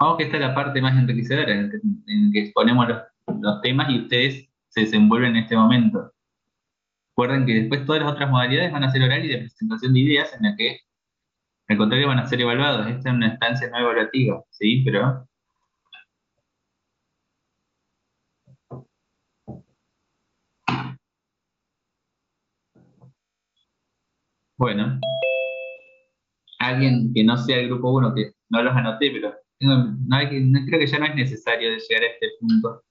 Vamos que esta es la parte más enriquecedora, en que exponemos los temas y ustedes se desenvuelven en este momento. Recuerden que después todas las otras modalidades van a ser oral y de presentación de ideas, en la que, al contrario, van a ser evaluados. Esta es una instancia no evaluativa, ¿sí? Pero, bueno, alguien que no sea el grupo uno que no los anoté, pero creo que ya no es necesario de llegar a este punto.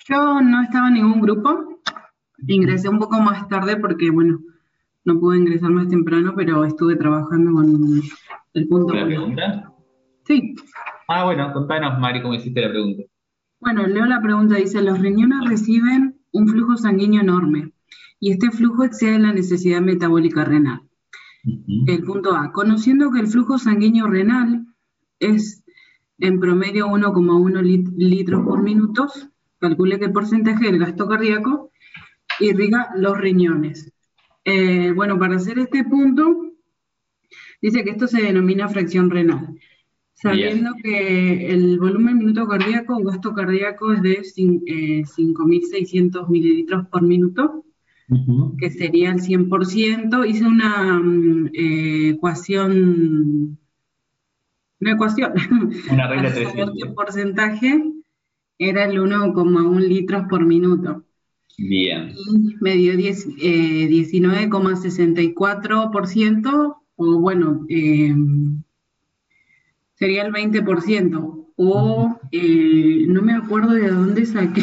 Yo no estaba en ningún grupo, ingresé un poco más tarde porque, bueno, no pude ingresar más temprano, pero estuve trabajando con el punto ¿La 1. pregunta? Sí, Ah, bueno, contanos, Mari, cómo hiciste la pregunta. bueno, leo la pregunta, dice, los riñones reciben un flujo sanguíneo enorme y este flujo excede la necesidad metabólica renal. Ujú. El punto A, conociendo que el flujo sanguíneo renal es en promedio 1,1 litros por minuto, calcule qué porcentaje del gasto cardíaco irriga los riñones. Bueno, para hacer este punto, dice que esto se denomina fracción renal, Bien. sabiendo que el volumen minuto cardíaco o gasto cardíaco es de 5.600 mililitros por minuto, Ujú. que sería el 100%. Hice una ecuación Una regla para de saber qué 300. porcentaje era el 1,1 litros por minuto. Bien. Y me dio 19,64%, o bueno, sería el 20%, Ujú. o no me acuerdo de dónde saqué.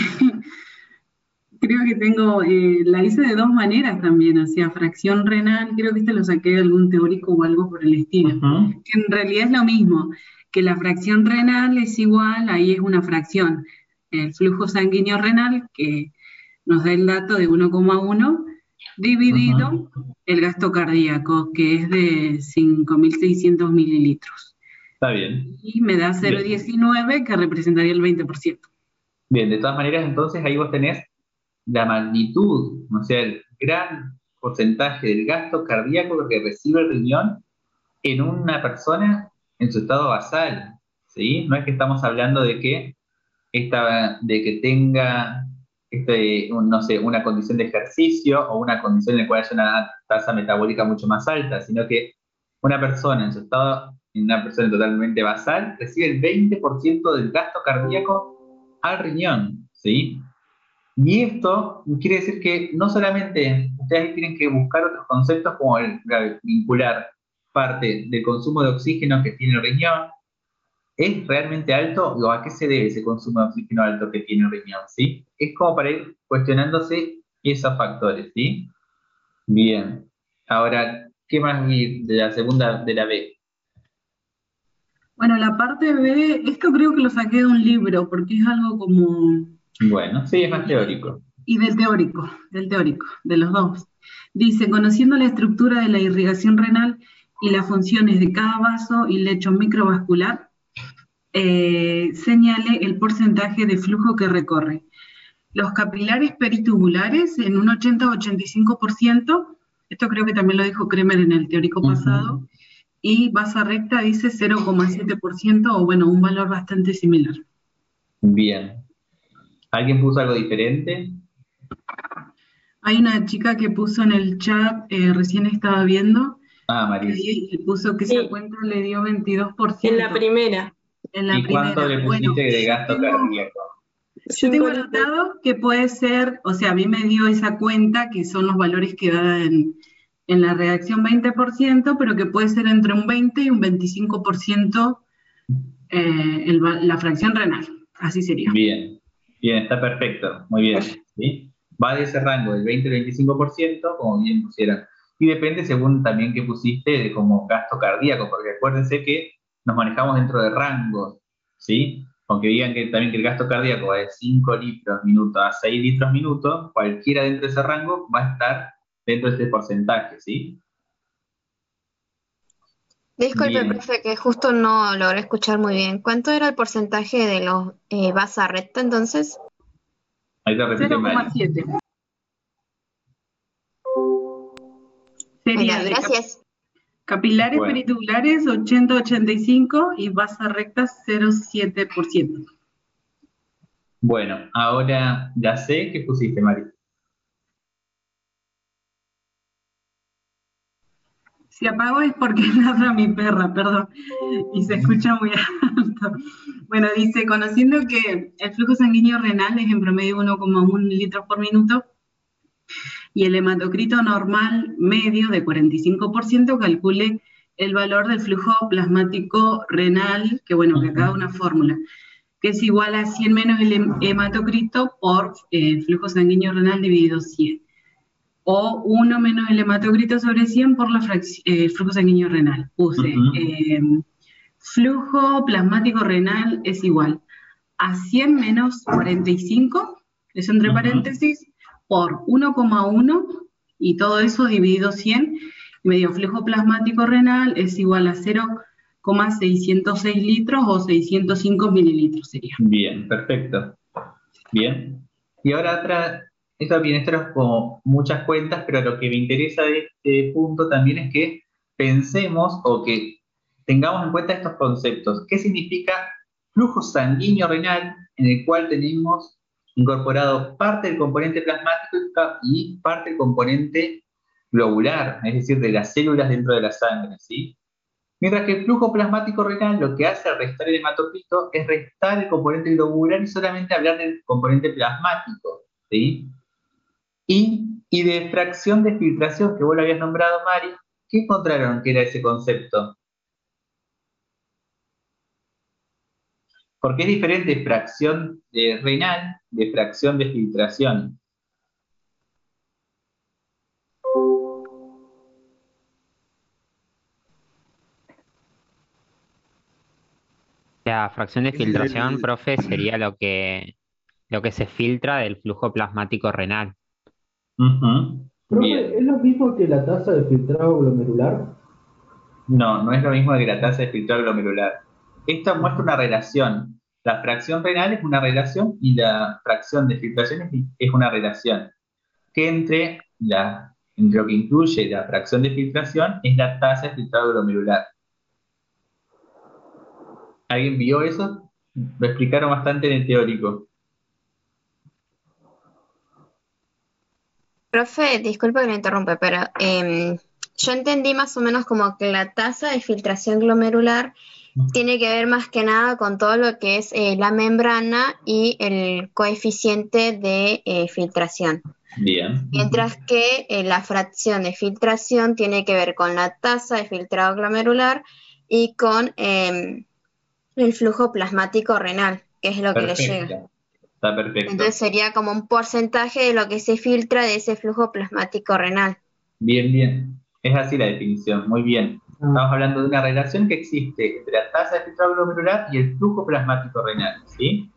Creo que la hice de dos maneras también, o sea, fracción renal, creo que este lo saqué de algún teórico o algo por el estilo, Ujú. que en realidad es lo mismo, que la fracción renal es igual, ahí es una fracción, el flujo sanguíneo renal, que nos da el dato de 1,1, dividido Ujú. el gasto cardíaco, que es de 5.600 mililitros, Está bien. y me da Bien. 0,19, que representaría el 20%. Bien, de todas maneras, entonces ahí vos tenés la magnitud, o sea, el gran porcentaje del gasto cardíaco que recibe el riñón en una persona en su estado basal, ¿sí? No es que estamos hablando de que tenga, no sé, una condición de ejercicio o una condición en la cual haya una tasa metabólica mucho más alta, sino que una persona totalmente basal, recibe el 20% del gasto cardíaco al riñón, ¿sí? Y esto quiere decir que no solamente ustedes tienen que buscar otros conceptos como vincular parte del consumo de oxígeno que tiene el riñón, ¿es realmente alto o a qué se debe ese consumo de oxígeno alto que tiene el riñón? ¿Sí? Es como para ir cuestionándose esos factores, ¿sí? Bien. Ahora, ¿qué más vi de la segunda, de la B? Bueno, la parte B, esto creo que lo saqué de un libro, porque es algo como, Bueno, sí, es más y, teórico. y del teórico, de los dos. Dice, conociendo la estructura de la irrigación renal y las funciones de cada vaso y lecho microvascular, señale el porcentaje de flujo que recorre. Los capilares peritubulares en un 80-85%, esto creo que también lo dijo Kremer en el teórico pasado, Ujú. y basa recta dice 0,7%, o bueno, un valor bastante similar. Bien. ¿Alguien puso algo diferente? Hay una chica que puso en el chat, recién estaba viendo, Ah, que Marisa. ahí puso que esa Sí, cuenta le dio en la 22% primera, en la ¿Y cuánto primera. le Bueno, pusiste de gasto cardíaco? yo tengo 5 litros. anotado que puede ser, o sea, a mí me dio esa cuenta, que son los valores que da en la redacción 20%, pero que puede ser entre un 20 y un 25% la fracción renal. Así sería. Bien, bien, está perfecto, muy bien, ¿sí? Va de ese rango del 20 al 25%, como bien pusieron. Y depende según también qué pusiste de como gasto cardíaco, porque acuérdense que nos manejamos dentro de rangos, ¿sí? Aunque digan que también que el gasto cardíaco va de 5 litros minuto a 6 litros minuto, cualquiera dentro de ese rango va a estar dentro de este porcentaje, ¿sí? Disculpe, Bien, profe, que justo no logré escuchar muy bien. ¿Cuánto era el porcentaje de los basa recta entonces? ahí te repite Mari. 0,7 Bueno, sería de gracias. Capilares Bueno, peritubulares 80-85 y basa recta 0,7%. bueno, ahora ya sé qué pusiste, Mari. Si apago es porque ladra mi perra, perdón, y se escucha muy alto. Bueno, dice, conociendo que el flujo sanguíneo renal es en promedio 1,1 litros por minuto y el hematocrito normal medio de 45%, calcule el valor del flujo plasmático renal, que bueno, que acá da una fórmula, que es igual a 100 menos el hematocrito por flujo sanguíneo renal dividido 100. O 1 menos el hematocrito sobre 100 por el flujo sanguíneo renal. Puse flujo plasmático renal es igual a 100 menos 45, eso entre paréntesis, por 1,1 y todo eso dividido 100, medio flujo plasmático renal es igual a 0,606 litros o 605 mililitros sería. Bien, perfecto. Bien. Y ahora esto es como muchas cuentas, pero lo que me interesa de este punto también es que pensemos o que tengamos en cuenta estos conceptos. ¿Qué significa flujo sanguíneo renal en el cual tenemos incorporado parte del componente plasmático y parte del componente globular, es decir, de las células dentro de la sangre, ¿sí? Mientras que el flujo plasmático renal lo que hace al restar el hematocrito es restar el componente globular y solamente hablar del componente plasmático, ¿sí? Y de fracción de filtración, que vos lo habías nombrado, Mari, ¿qué encontraron que era ese concepto? Porque es diferente fracción de renal de fracción de filtración. La fracción de filtración, profe, sería lo que se filtra del flujo plasmático renal. Ujú. Profe, Bien. ¿es lo mismo que la tasa de filtrado glomerular? No, no es lo mismo que la tasa de filtrado glomerular. Esto muestra una relación. La fracción renal es una relación y la fracción de filtración es una relación. Que entre lo que incluye la fracción de filtración es la tasa de filtrado glomerular. ¿Alguien vio eso? Lo explicaron bastante en el teórico. Profe, disculpe que lo interrumpa, pero yo entendí más o menos como que la tasa de filtración glomerular tiene que ver más que nada con todo lo que es la membrana y el coeficiente de filtración. Bien. Mientras que la fracción de filtración tiene que ver con la tasa de filtrado glomerular y con el flujo plasmático renal, que es lo que le llega. Perfecto. Está perfecto. Entonces sería como un porcentaje de lo que se filtra de ese flujo plasmático renal. Bien, bien. Es así la definición. Muy bien. Estamos hablando de una relación que existe entre la tasa de filtrado glomerular y el flujo plasmático renal, ¿sí?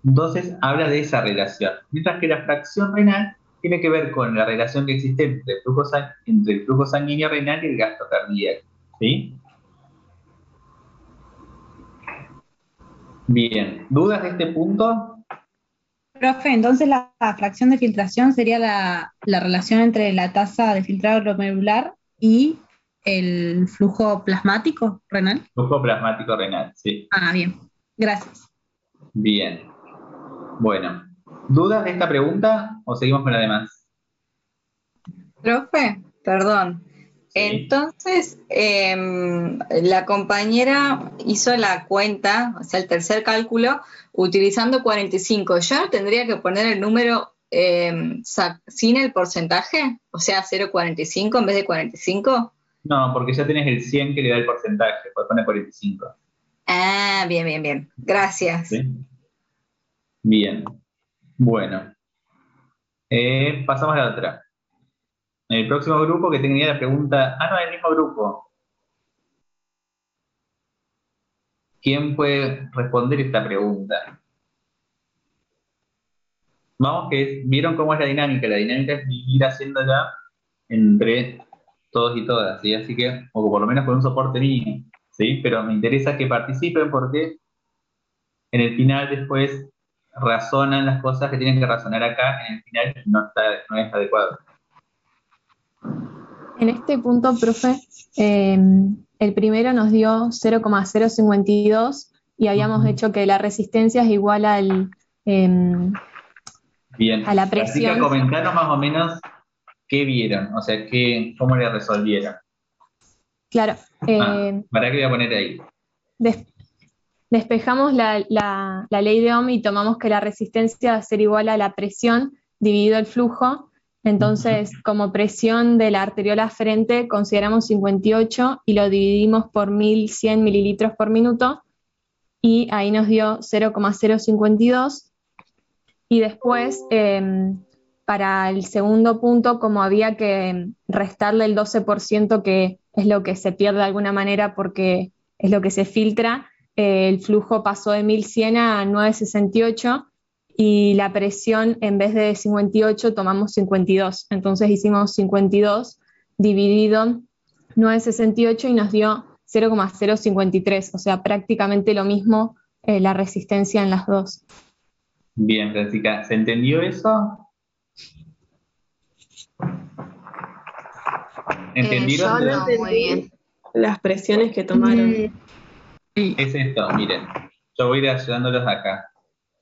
Entonces habla de esa relación. Mientras que la fracción renal tiene que ver con la relación que existe entre el flujo sanguíneo renal y el gasto cardíaco, ¿sí? Bien. ¿Dudas de este punto? Profe, entonces la fracción de filtración sería la relación entre la tasa de filtrado glomerular y el flujo plasmático renal. Flujo plasmático renal, sí. Ah, bien. Gracias. Bien. Bueno. ¿Dudas de esta pregunta o seguimos con la demás? Profe, perdón. Sí. Entonces, la compañera hizo la cuenta, o sea, el tercer cálculo, utilizando 45. ¿Yo no tendría que poner el número sin el porcentaje? O sea, 0,45 en vez de 45. No, porque ya tenés el 100 que le da el porcentaje, puedes poner 45. Ah, bien, bien, bien. Gracias. ¿Sí? Bien. Bueno. Pasamos a la otra. El próximo grupo que tenía la pregunta. Ah, no, el mismo grupo. ¿Quién puede responder esta pregunta? Vamos, vieron cómo es la dinámica. La dinámica es ir haciéndola entre todos y todas, ¿sí? Así que, o por lo menos con un soporte mío, ¿sí? Pero me interesa que participen porque en el final después razonan las cosas que tienen que razonar acá, en el final no es adecuado. En este punto, profe, el primero nos dio 0,052 y habíamos hecho que la resistencia es igual Bien. a la Así que presión. comentanos más o menos qué vieron, o sea, cómo le resolvieron. Claro. ¿Para qué voy a poner ahí? Despejamos la ley de Ohm y tomamos que la resistencia va a ser igual a la presión dividido el flujo. Entonces, como presión de la arteriola aferente consideramos 58 y lo dividimos por 1100 mililitros por minuto y ahí nos dio 0,052. Y después, para el segundo punto, como había que restarle el 12%, que es lo que se pierde de alguna manera porque es lo que se filtra, el flujo pasó de 1100 a 968 y la presión en vez de 58 tomamos 52. Entonces hicimos 52 dividido 968 y nos dio 0,053, o sea, prácticamente lo mismo la resistencia en las dos. Bien, Francisca, ¿se entendió eso? ¿Entendieron? Yo no, muy bien. Las presiones que tomaron. Es esto, miren, yo voy a ir ayudándolos acá.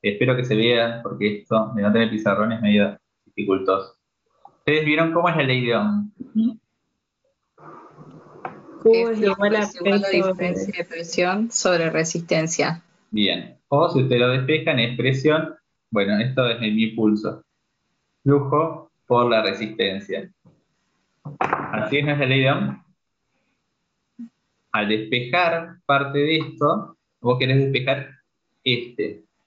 Espero que se vea, porque esto de no tener pizarrón es medio dificultoso. ¿Ustedes vieron cómo es la ley de Ohm? Q es igual a Es igual P a diferencia de presión sobre resistencia. Bien. O si ustedes lo despejan, es presión. Bueno, esto es mi pulso. Flujo por la resistencia. Así es nuestra ley de Ohm. Al despejar parte de esto, vos querés despejar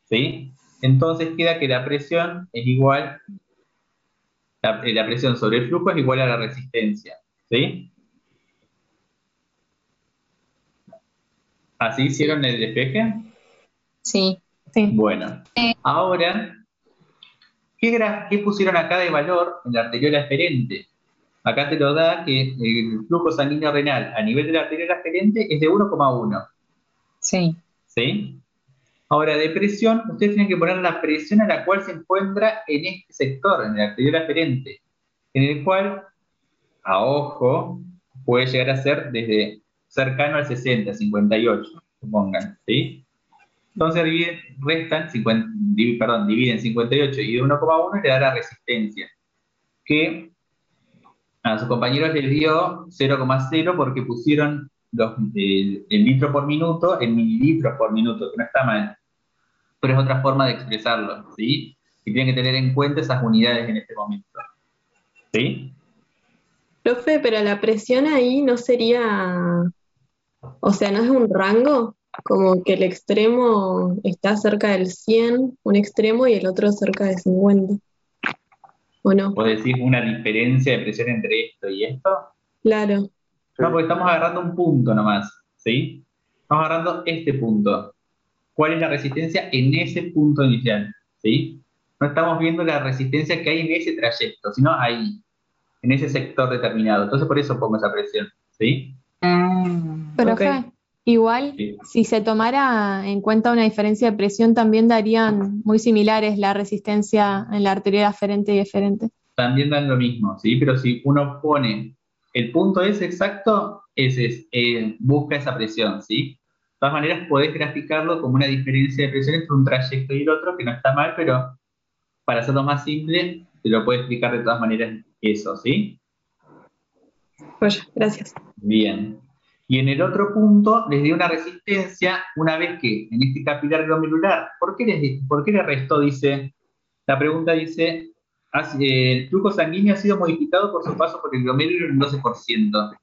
¿sí? Entonces queda que la presión es igual, la presión sobre el flujo es igual a la resistencia, ¿sí? ¿Así hicieron el despeje? Sí. Bueno, ahora, ¿qué pusieron acá de valor en la arteriola aferente? Acá te lo da que el flujo sanguíneo renal a nivel de la arteriola aferente es de 1,1. Sí. ¿Sí? Ahora, de presión, ustedes tienen que poner la presión a la cual se encuentra en este sector, en la arteriola aferente, en el cual, a ojo, puede llegar a ser desde cercano al 60, 58, supongan, ¿sí? Entonces dividen 58 y de 1,1 y le da la resistencia, que a sus compañeros les dio 0,0 porque pusieron el litro por minuto en mililitros por minuto, que no está mal, pero es otra forma de expresarlo, ¿sí? Y tienen que tener en cuenta esas unidades en este momento, ¿sí? Profe, pero la presión ahí no sería, o sea, ¿no es un rango? Como que el extremo está cerca del 100, un extremo, y el otro cerca de 50, ¿o no? ¿Vos decís una diferencia de presión entre esto y esto? Claro. No, porque estamos agarrando un punto nomás, ¿sí? Estamos agarrando este punto. ¿Cuál es la resistencia en ese punto inicial? ¿Sí? No estamos viendo la resistencia que hay en ese trayecto, sino ahí, en ese sector determinado. Entonces por eso pongo esa presión, ¿sí? Profe, Ok. igual, Sí. si se tomara en cuenta una diferencia de presión, también darían muy similares la resistencia en la arteriola aferente y eferente. También dan lo mismo, ¿sí? Pero si uno pone el punto ese exacto, ese es, busca esa presión, ¿sí? De todas maneras, podés graficarlo como una diferencia de presión entre un trayecto y el otro, que no está mal, pero para hacerlo más simple, te lo puedo explicar de todas maneras eso, ¿sí? Pues, gracias. Bien. Y en el otro punto les di una resistencia una vez que en este capilar glomerular, ¿por qué le restó? Dice, la pregunta dice, el flujo sanguíneo ha sido modificado por su paso por el glomérulo en 12%.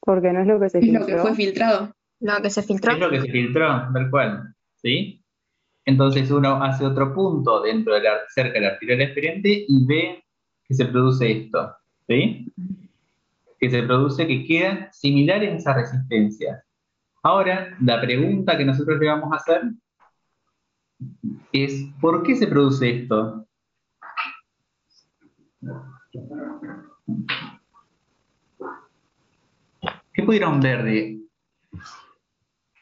Porque no es lo que se Es lo filtró. que fue filtrado. Lo que se filtró. Es lo que se filtró, tal cual, ¿sí? Entonces uno hace otro punto dentro de cerca de la arteriola aferente y ve que se produce esto, ¿sí? Que se produce que quedan similares esas resistencias. Ahora, la pregunta que nosotros le vamos a hacer es, ¿por qué se produce esto? ¿Qué pudieron ver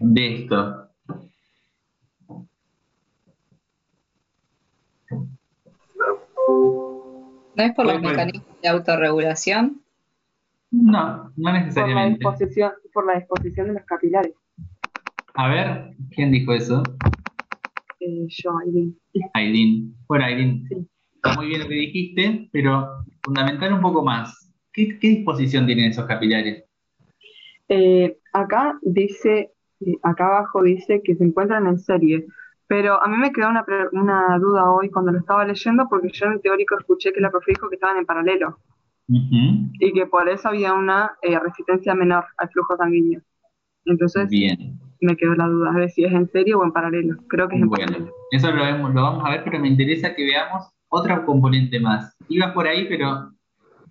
de esto? ¿No es por los Puede- puede- mecanismos de autorregulación? No, no Por la necesariamente. disposición de los capilares. A ver, ¿quién dijo eso? Yo, Aileen. Aidín. Bueno, Aidín, Sí. está muy bien lo que dijiste, pero fundamental un poco más. ¿Qué disposición tienen esos capilares? Acá dice, acá abajo dice que se encuentran en serie, pero a mí me quedó una duda hoy cuando lo estaba leyendo porque yo en el teórico escuché que la profe dijo que estaban en paralelo Ujú. y que por eso había una resistencia menor al flujo sanguíneo. Entonces Bien, me quedó la duda de si es en serie o en paralelo. Creo que es en bueno, paralelo. eso lo vamos a ver, pero me interesa que veamos otra componente más. Iba por ahí, pero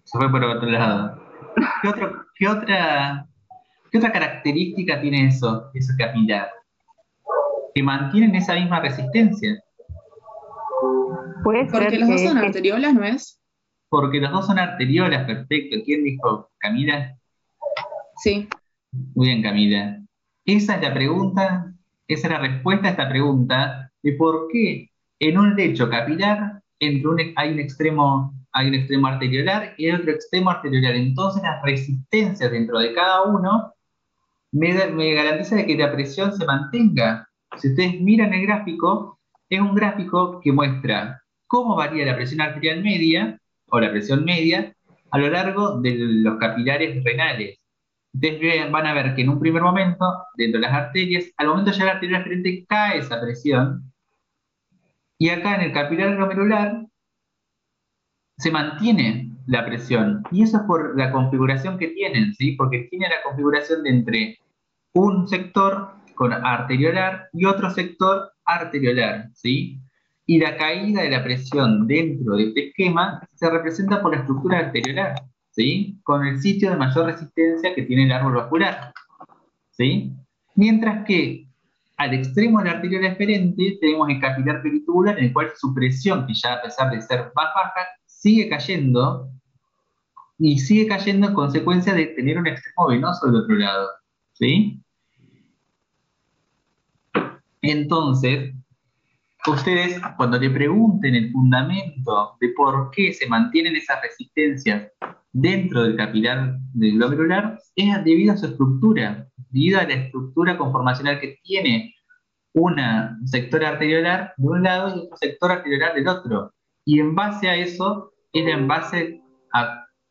se fue por otro lado. ¿Qué otra característica tiene eso capilar? Que mantienen esa misma resistencia, Puede Porque ser los dos son que arteriolas, ¿no es? porque los dos son arteriolas, perfecto. ¿Quién dijo? ¿Camila? Sí. Muy bien, Camila. Esa es la pregunta, esa es la respuesta a esta pregunta de por qué en un lecho capilar hay un extremo arteriolar y hay otro extremo arteriolar. Entonces las resistencias dentro de cada uno me garantiza de que la presión se mantenga. Si ustedes miran el gráfico, es un gráfico que muestra cómo varía la presión arterial media o la presión media a lo largo de los capilares renales. Ustedes van a ver que en un primer momento, dentro de las arterias, al momento de llegar a la arteria referente cae esa presión, y acá en el capilar glomerular se mantiene la presión. Y eso es por la configuración que tienen, ¿sí? Porque tiene la configuración de entre un sector con arteriolar y otro sector arteriolar, ¿sí? Y la caída de la presión dentro de este esquema se representa por la estructura arteriolar, ¿sí? Con el sitio de mayor resistencia que tiene el árbol vascular, ¿sí? Mientras que al extremo de la arteriola eferente tenemos el capilar peritubular en el cual su presión, que ya a pesar de ser más baja, sigue cayendo y sigue cayendo en consecuencia de tener un extremo venoso del otro lado, ¿sí? Entonces, ustedes cuando le pregunten el fundamento de por qué se mantienen esas resistencias dentro del capilar del glomerular, es debido a su estructura, debido a la estructura conformacional que tiene un sector arteriolar de un lado y otro sector arteriolar del otro. Y en base a eso, es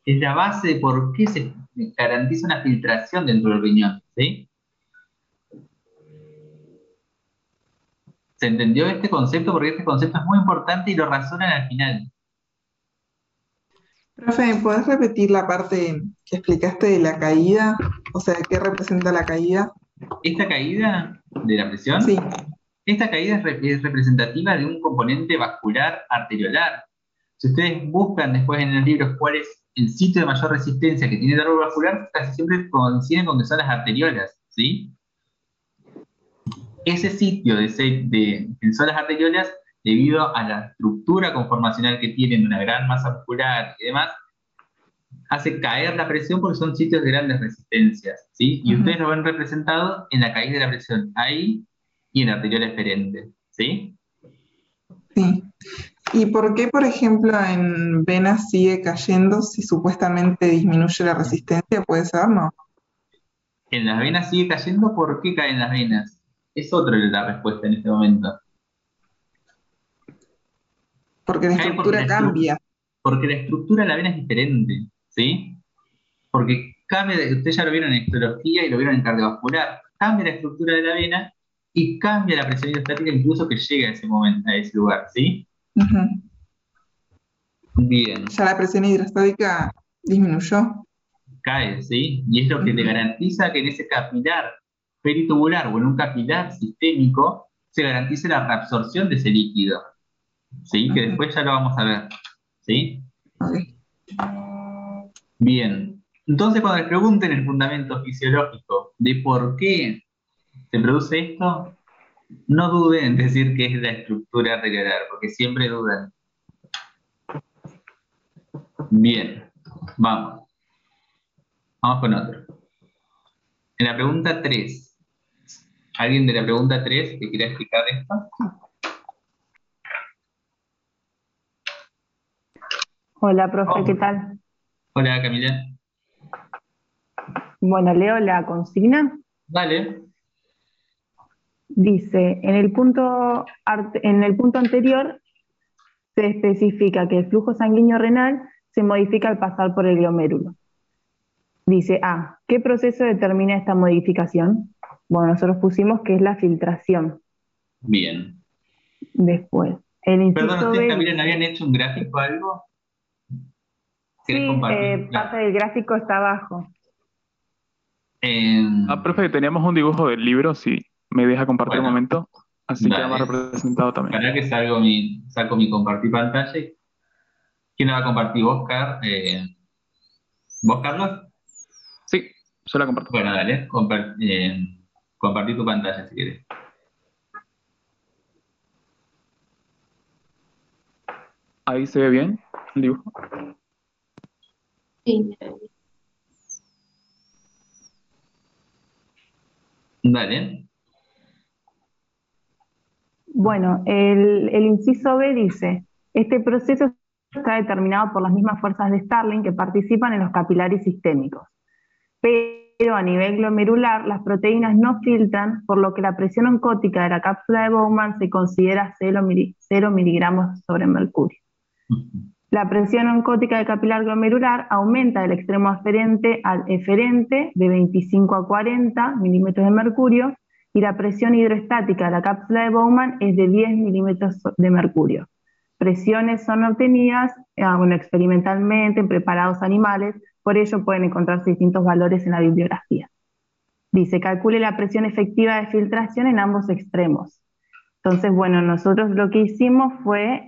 la base de por qué se garantiza una filtración dentro del riñón, ¿sí? ¿Se entendió este concepto? Porque este concepto es muy importante y lo razonan al final. Profe, ¿podés repetir la parte que explicaste de la caída? O sea, ¿qué representa la caída? Esta caída de la presión, Sí. esta caída es representativa de un componente vascular arteriolar. Si ustedes buscan después en los libros cuál es el sitio de mayor resistencia que tiene el árbol vascular, casi siempre coinciden con que son las arteriolas, ¿sí? Ese sitio que son las arteriolas, debido a la estructura conformacional que tienen, una gran masa muscular y demás, hace caer la presión porque son sitios de grandes resistencias, ¿sí? Y ustedes lo ven representado en la caída de la presión ahí y en la arteriola eferente, ¿sí? Sí. ¿Y por qué, por ejemplo, en venas sigue cayendo si supuestamente disminuye la resistencia? ¿Puede ser, no? En las venas sigue cayendo, ¿por qué caen las venas? Es otra la respuesta en este momento. Porque la Cae estructura cambia. porque la estructura de la vena es diferente, ¿sí? Porque ustedes ya lo vieron en histología y lo vieron en cardiovascular, cambia la estructura de la vena y cambia la presión hidrostática incluso que llega a ese momento, a ese lugar, ¿sí? Ujú. Bien, Ya la presión hidrostática disminuyó. cae, ¿sí? Y es lo que te garantiza que en ese capilar peritubular o en un capilar sistémico se garantice la reabsorción de ese líquido, ¿sí? Que después ya lo vamos a ver, ¿sí? Ok. Bien, entonces cuando les pregunten el fundamento fisiológico de por qué se produce esto, no duden en decir que es la estructura arteriolar, porque siempre dudan. Bien, vamos. Vamos con otro. En la pregunta 3, ¿alguien de la pregunta 3 que quiera explicar esto? Hola, profe, ¿qué Oh, tal? hola Camila. Bueno, leo la consigna. Dale. Dice, en el punto anterior se especifica que el flujo sanguíneo renal se modifica al pasar por el glomérulo. Dice, ¿qué proceso determina esta modificación? Bueno, nosotros pusimos que es la filtración. Bien. Después, el Perdón, inciso ¿ustedes B Camila no dice, habían hecho un gráfico o algo? ¿Querés sí, compartir? pasa el gráfico está abajo. Profe, teníamos un dibujo del libro, si me deja compartir un Bueno, momento, así queda más dale. representado también. Para que saco mi compartir pantalla. ¿Quién la va a compartir? ¿Vos, ¿Vos, Carlos? Sí, yo la comparto. Bueno, dale. Compartir tu pantalla si quieres. Ahí se ve bien el dibujo. Sí. Dale. Bueno, el inciso B dice, este proceso está determinado por las mismas fuerzas de Starling que participan en los capilares sistémicos. Pero a nivel glomerular, las proteínas no filtran, por lo que la presión oncótica de la cápsula de Bowman se considera 0 miligramos sobre mercurio. La presión oncótica del capilar glomerular aumenta del extremo aferente al eferente de 25 a 40 milímetros de mercurio y la presión hidroestática de la cápsula de Bowman es de 10 milímetros de mercurio. Presiones son obtenidas experimentalmente en preparados animales, por ello pueden encontrarse distintos valores en la bibliografía. Dice, calcule la presión efectiva de filtración en ambos extremos. Entonces, bueno, nosotros lo que hicimos fue,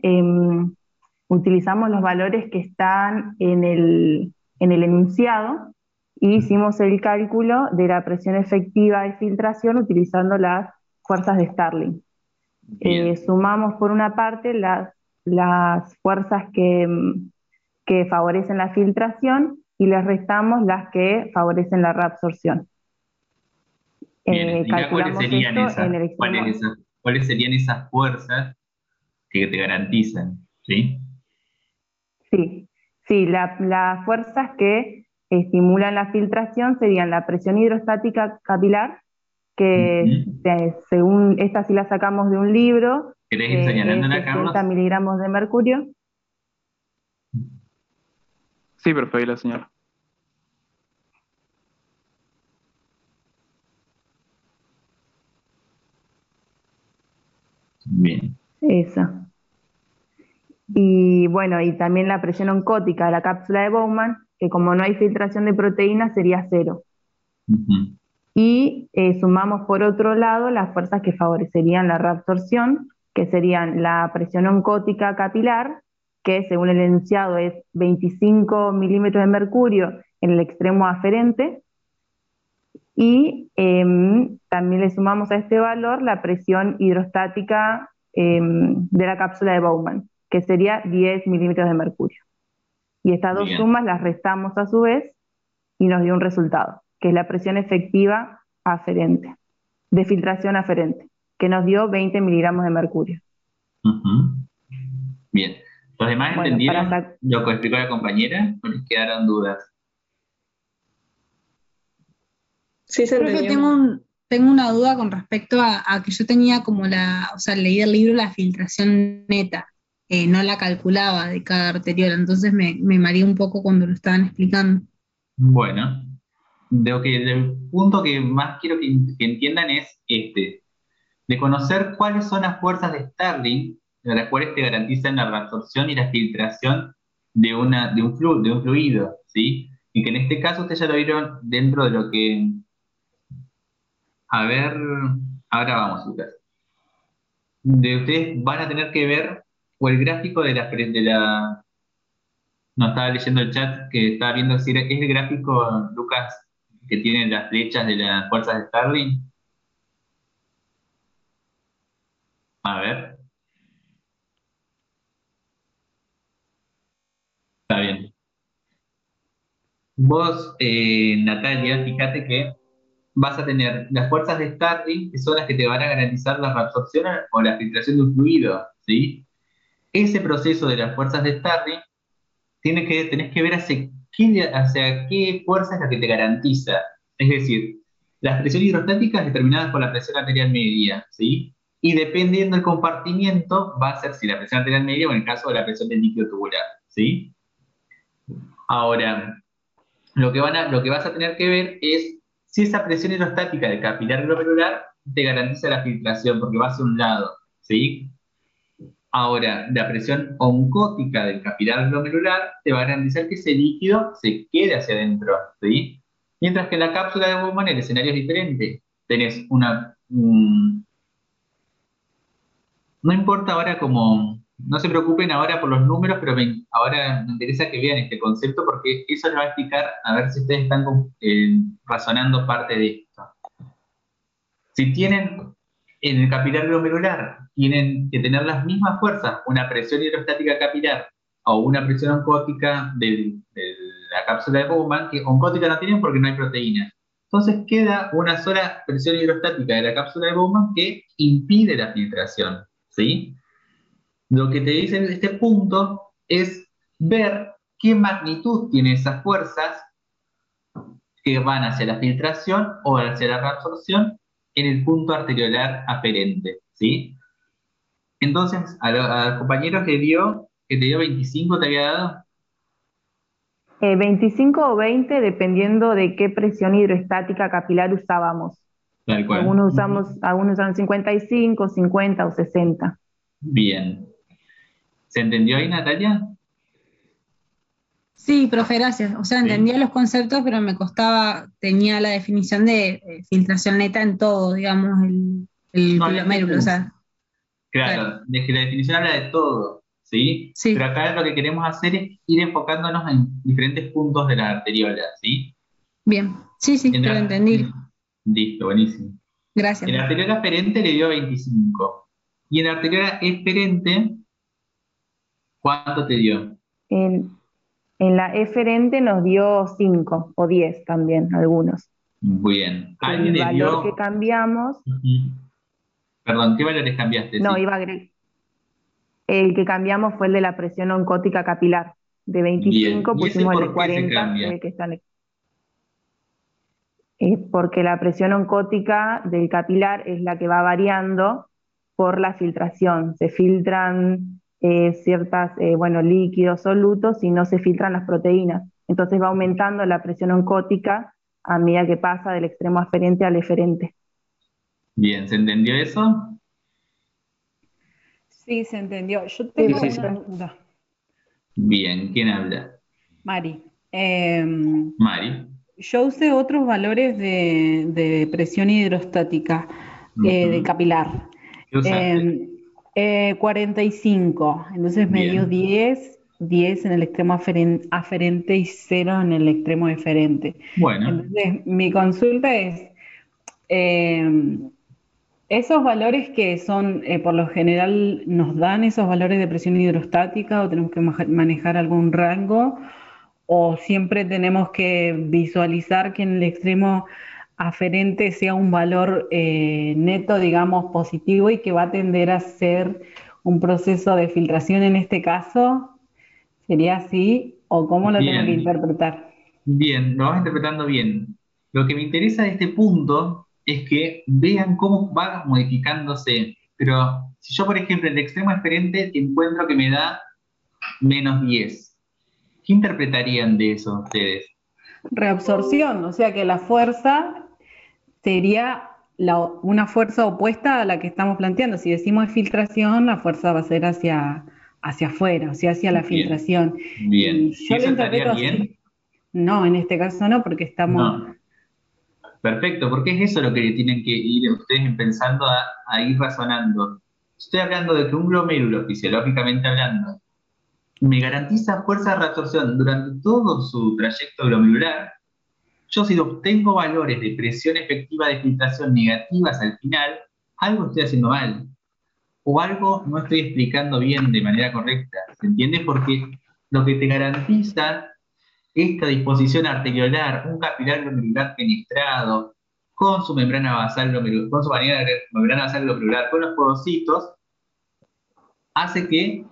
utilizamos los valores que están en el enunciado y hicimos el cálculo de la presión efectiva de filtración utilizando las fuerzas de Starling. Sumamos por una parte las fuerzas que favorecen la filtración y les restamos las que favorecen la reabsorción. Bien, ¿cuáles Calculamos serían esto en el extremo. cuáles serían esas fuerzas que te garantizan? ¿Sí? Sí, las fuerzas que estimulan la filtración serían la presión hidrostática capilar, que según esta sí la sacamos de un libro, ¿Querés ir es señalándola, Carlos? 60 miligramos de mercurio. Sí, profe, ahí la señal. Bien. Esa. Y bueno, y también la presión oncótica de la cápsula de Bowman, que como no hay filtración de proteínas sería 0. Y sumamos por otro lado las fuerzas que favorecerían la reabsorción, que serían la presión oncótica capilar, que según el enunciado es 25 milímetros de mercurio en el extremo aferente, y también le sumamos a este valor la presión hidrostática de la cápsula de Bowman, que sería 10 milímetros de mercurio. Y estas dos sumas las restamos a su vez y nos dio un resultado, que es la presión efectiva aferente, de filtración aferente, que nos dio 20 miligramos de mercurio. Bien. ¿Los demás entendieron lo que explicó la compañera o les quedaron dudas? Sí, se Creo que entendió. tengo una duda con respecto a que yo tenía como leí del libro la filtración neta, no la calculaba de cada arteriola, entonces me mareé un poco cuando lo estaban explicando. Bueno, el punto que más quiero que entiendan es de conocer cuáles son las fuerzas de Starling, las cuales te garantizan la reabsorción y la filtración de un fluido, ¿sí? Y que en este caso ustedes ya lo vieron dentro de lo que... A ver, ahora vamos, Lucas. Ustedes van a tener que ver o el gráfico no, estaba leyendo el chat que estaba viendo si es el gráfico, Lucas, que tiene las flechas de las fuerzas de Starling. A ver. Está bien. Vos, Natalia, fíjate que vas a tener las fuerzas de Starling, que son las que te van a garantizar la reabsorción o la filtración de un fluido, ¿sí? Ese proceso de las fuerzas de Starling tenés que ver hacia qué fuerza es la que te garantiza. Es decir, las presiones hidrostáticas determinadas por la presión arterial media, ¿sí? Y dependiendo del compartimiento, va a ser si la presión arterial media o en el caso de la presión del líquido tubular, ¿sí? Ahora, lo que vas a tener que ver es si esa presión hidrostática del capilar glomerular te garantiza la filtración, porque va hacia un lado, ¿sí? Ahora, la presión oncótica del capilar glomerular te va a garantizar que ese líquido se quede hacia adentro, ¿sí? Mientras que en la cápsula de Bowman el escenario es diferente. Tenés no importa ahora no se preocupen ahora por los números, pero ahora me interesa que vean este concepto porque eso les va a explicar, a ver si ustedes están razonando parte de esto. Si tienen en el capilar glomerular, tienen que tener las mismas fuerzas, una presión hidrostática capilar o una presión oncótica de la cápsula de Bowman, que oncótica no tienen porque no hay proteínas. Entonces queda una sola presión hidrostática de la cápsula de Bowman que impide la filtración, ¿sí? Lo que te dice en este punto es ver qué magnitud tienen esas fuerzas que van hacia la filtración o hacia la reabsorción en el punto arteriolar aferente, ¿sí? Entonces, a los compañeros que te dio 25, ¿te había dado? 25 o 20 dependiendo de qué presión hidroestática capilar usábamos. Tal cual. Algunos usan 55, 50 o 60. Bien. ¿Se entendió ahí, Natalia? Sí, profe, gracias. O sea, entendía los conceptos, pero me costaba, tenía la definición de filtración neta en todo, digamos, el glomérulo, o sea. Claro, de que la definición habla de todo, ¿sí? Pero acá lo que queremos hacer es ir enfocándonos en diferentes puntos de la arteriola, ¿sí? Bien, sí, lo entendí. Listo, buenísimo. Gracias. En la arteriola aferente le dio 25. Y en la arteriola eferente, ¿cuánto te dio? En la eferente nos dio 5 o 10 también, algunos. Bien. El valor que cambiamos... Perdón, ¿qué valores cambiaste? No, iba a agregar. El que cambiamos fue el de la presión oncótica capilar. De 25 pusimos el de 40, que están... porque la presión oncótica del capilar es la que va variando por la filtración. Se filtran ciertas, líquidos solutos y no se filtran las proteínas. Entonces va aumentando la presión oncótica a medida que pasa del extremo aferente al eferente. Bien, ¿se entendió eso? Sí, se entendió. Yo tengo una duda. Bien, ¿quién habla? Mari. Mari. Yo usé otros valores de presión hidrostática de capilar. ¿Qué usaste? 45. Entonces me dio 10 en el extremo aferente y 0 en el extremo eferente. Bueno. Entonces, mi consulta es, ¿esos valores que son, por lo general, nos dan esos valores de presión hidrostática o tenemos que manejar algún rango? ¿O siempre tenemos que visualizar que en el extremo aferente sea un valor neto, digamos, positivo y que va a tender a ser un proceso de filtración en este caso? ¿Sería así? ¿O cómo lo tengo que interpretar? Bien, lo vas interpretando bien. Lo que me interesa de este punto es que vean cómo va modificándose. Pero si yo, por ejemplo, en el extremo eferente encuentro que me da menos 10, ¿qué interpretarían de eso ustedes? Reabsorción, o sea que la fuerza sería una fuerza opuesta a la que estamos planteando. Si decimos filtración, la fuerza va a ser hacia afuera, o sea, hacia la filtración. Bien. Yo lo interpreto así. No, en este caso no, porque estamos... No. Perfecto, porque es eso lo que tienen que ir ustedes pensando a ir razonando. Estoy hablando de que un glomérulo, fisiológicamente hablando, me garantiza fuerza de reabsorción durante todo su trayecto glomerular. Yo, si obtengo valores de presión efectiva de filtración negativas al final, algo estoy haciendo mal. O algo no estoy explicando bien de manera correcta. ¿Se entiende? Porque lo que te garantiza esta disposición arteriolar, un capilar glomerular penetrado, con su membrana basal glomerular, con su membrana basal glomerular, con los podocitos, hace que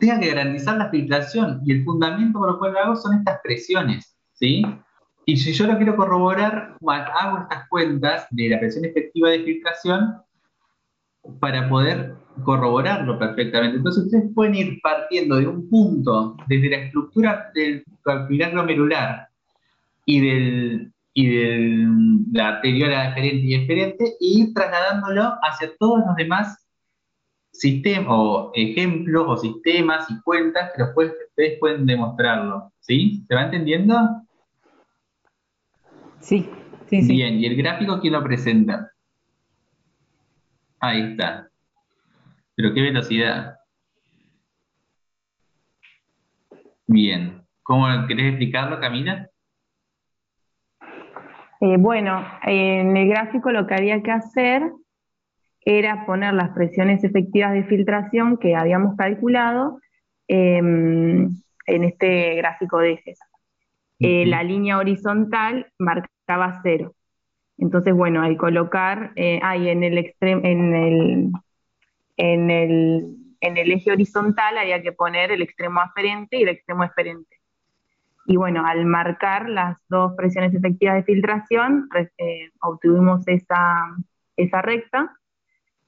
tenga que garantizar la filtración y el fundamento por lo cual lo hago son estas presiones, ¿sí? Y si yo lo quiero corroborar, hago estas cuentas de la presión efectiva de filtración para poder corroborarlo perfectamente. Entonces ustedes pueden ir partiendo de un punto, desde la estructura del capilar glomerular y la arteriola deferente y eferente, e ir trasladándolo hacia todos los demás sistemas, o ejemplos, o sistemas y cuentas que ustedes pueden demostrarlo. ¿Sí? ¿Se va entendiendo? Sí, sí, sí. Bien, ¿y el gráfico quién lo presenta? Ahí está. Pero qué velocidad. Bien. ¿Cómo querés explicarlo, Camila? Bueno, en el gráfico lo que había que hacer era poner las presiones efectivas de filtración que habíamos calculado en este gráfico de ejes. La línea horizontal marcaba 0. Entonces, bueno, al colocar ahí en el eje horizontal había que poner el extremo aferente y el extremo eferente. Y bueno, al marcar las dos presiones efectivas de filtración, obtuvimos esa recta,